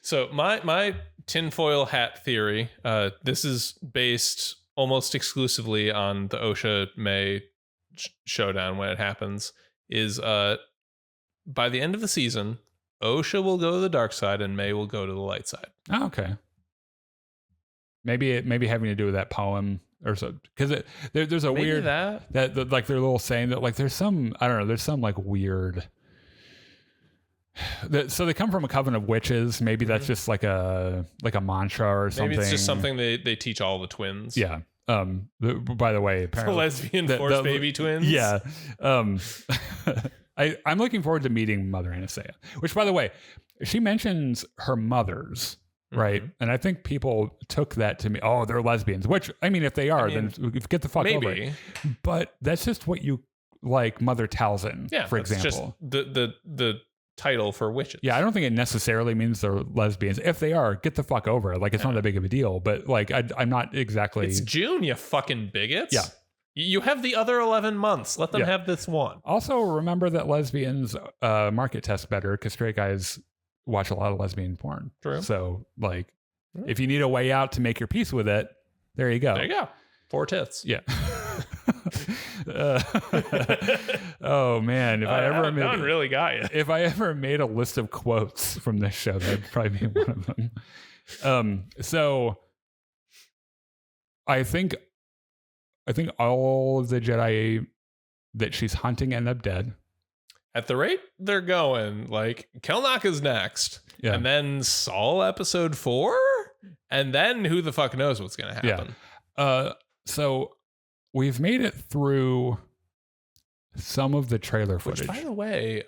S2: So my tinfoil hat theory, this is based almost exclusively on the Osha May showdown when it happens, is by the end of the season, Osha will go to the dark side and May will go to the light side.
S1: Oh, okay. Maybe having to do with that poem or so, because there's a maybe weird that like their little saying that like there's some like weird. So they come from a coven of witches. Maybe that's just like a mantra or something.
S2: Maybe it's just something they teach all the twins.
S1: Yeah. By the way, apparently,
S2: the lesbian force baby twins.
S1: Yeah. I'm looking forward to meeting Mother Anastasia, which, by the way, she mentions her mothers, right? Mm-hmm. And I think people took that to mean, oh, they're lesbians, which, I mean, if they are, then get the fuck over it. But that's just what you like Mother Talzin, for example.
S2: Just the title for witches.
S1: Yeah, I don't think it necessarily means they're lesbians. If they are, get the fuck over it. Like, it's not that big of a deal. But like, I'm not exactly.
S2: It's June, you fucking bigots.
S1: Yeah.
S2: You have the other 11 months. Let them have this one.
S1: Also, remember that lesbians market test better because straight guys watch a lot of lesbian porn.
S2: True.
S1: So, like, if you need a way out to make your peace with it, there you go.
S2: There you go. 4 tits.
S1: Yeah. Oh man, if I ever made,
S2: really got you.
S1: If I ever made a list of quotes from this show, that'd probably be one of them. So I think all of the Jedi that she's hunting end up dead.
S2: At the rate they're going, like, Kelnaka's next, and then Saul episode 4, and then who the fuck knows what's gonna happen.
S1: Yeah. So we've made it through some of the trailer footage.
S2: Which, by the way,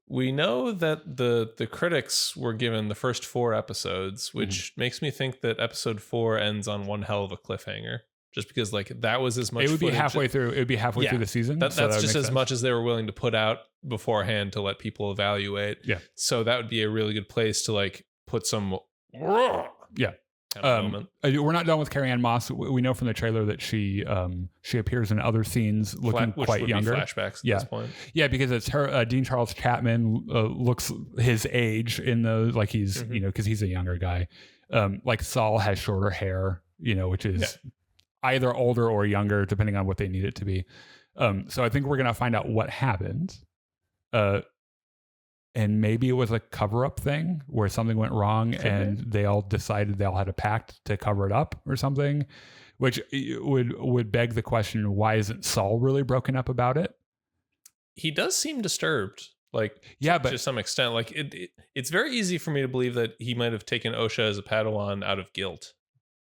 S2: we know that the critics were given the first 4 episodes, which makes me think that episode 4 ends on one hell of a cliffhanger. just because like that was as much.
S1: It would be halfway through. It would be halfway through the season.
S2: That's just as much as they were willing to put out beforehand to let people evaluate.
S1: Yeah.
S2: So that would be a really good place to like put some.
S1: Yeah. We're not done with Carrie-Anne Moss. We know from the trailer that she appears in other scenes looking quite younger.
S2: Flashbacks at this point.
S1: Yeah, because it's her. Dean Charles Chapman looks his age in those, like he's because he's a younger guy. Like Saul has shorter hair, which is either older or younger depending on what they need it to be. So I think we're gonna find out what happened. And maybe it was a cover-up thing where something went wrong and they all decided they all had a pact to cover it up or something, which would beg the question, why isn't Saul really broken up about it?
S2: He does seem disturbed, but to some extent. Like it's very easy for me to believe that he might have taken Osha as a Padawan out of guilt.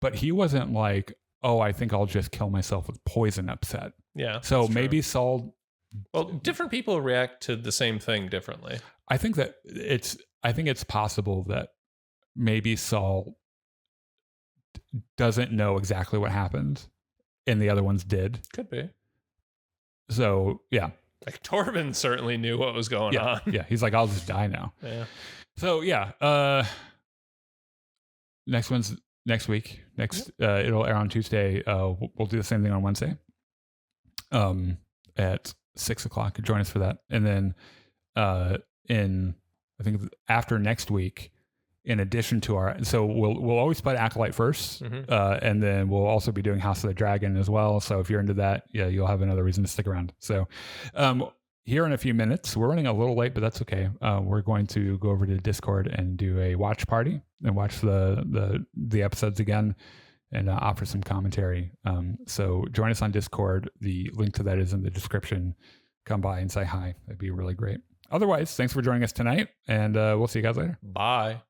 S1: But he wasn't like, oh, I think I'll just kill myself with poison upset.
S2: Yeah.
S1: So maybe Saul...
S2: Well, different people react to the same thing differently.
S1: I think it's possible that maybe Saul doesn't know exactly what happened and the other ones did.
S2: Could be.
S1: So, yeah.
S2: Like Torben certainly knew what was going on.
S1: Yeah. He's like, I'll just die now.
S2: Yeah.
S1: So, yeah. Next week. It'll air on Tuesday. We'll do the same thing on Wednesday. At 6:00. Join us for that. And then I think after next week, in addition to so we'll always put Acolyte first, and then we'll also be doing House of the Dragon as well. So if you're into that, you'll have another reason to stick around. So here in a few minutes, we're running a little late, but that's okay. We're going to go over to Discord and do a watch party and watch the episodes again and offer some commentary. So join us on Discord. The link to that is in the description. Come by and say hi. That'd be really great. Otherwise, thanks for joining us tonight, and we'll see you guys later.
S2: Bye.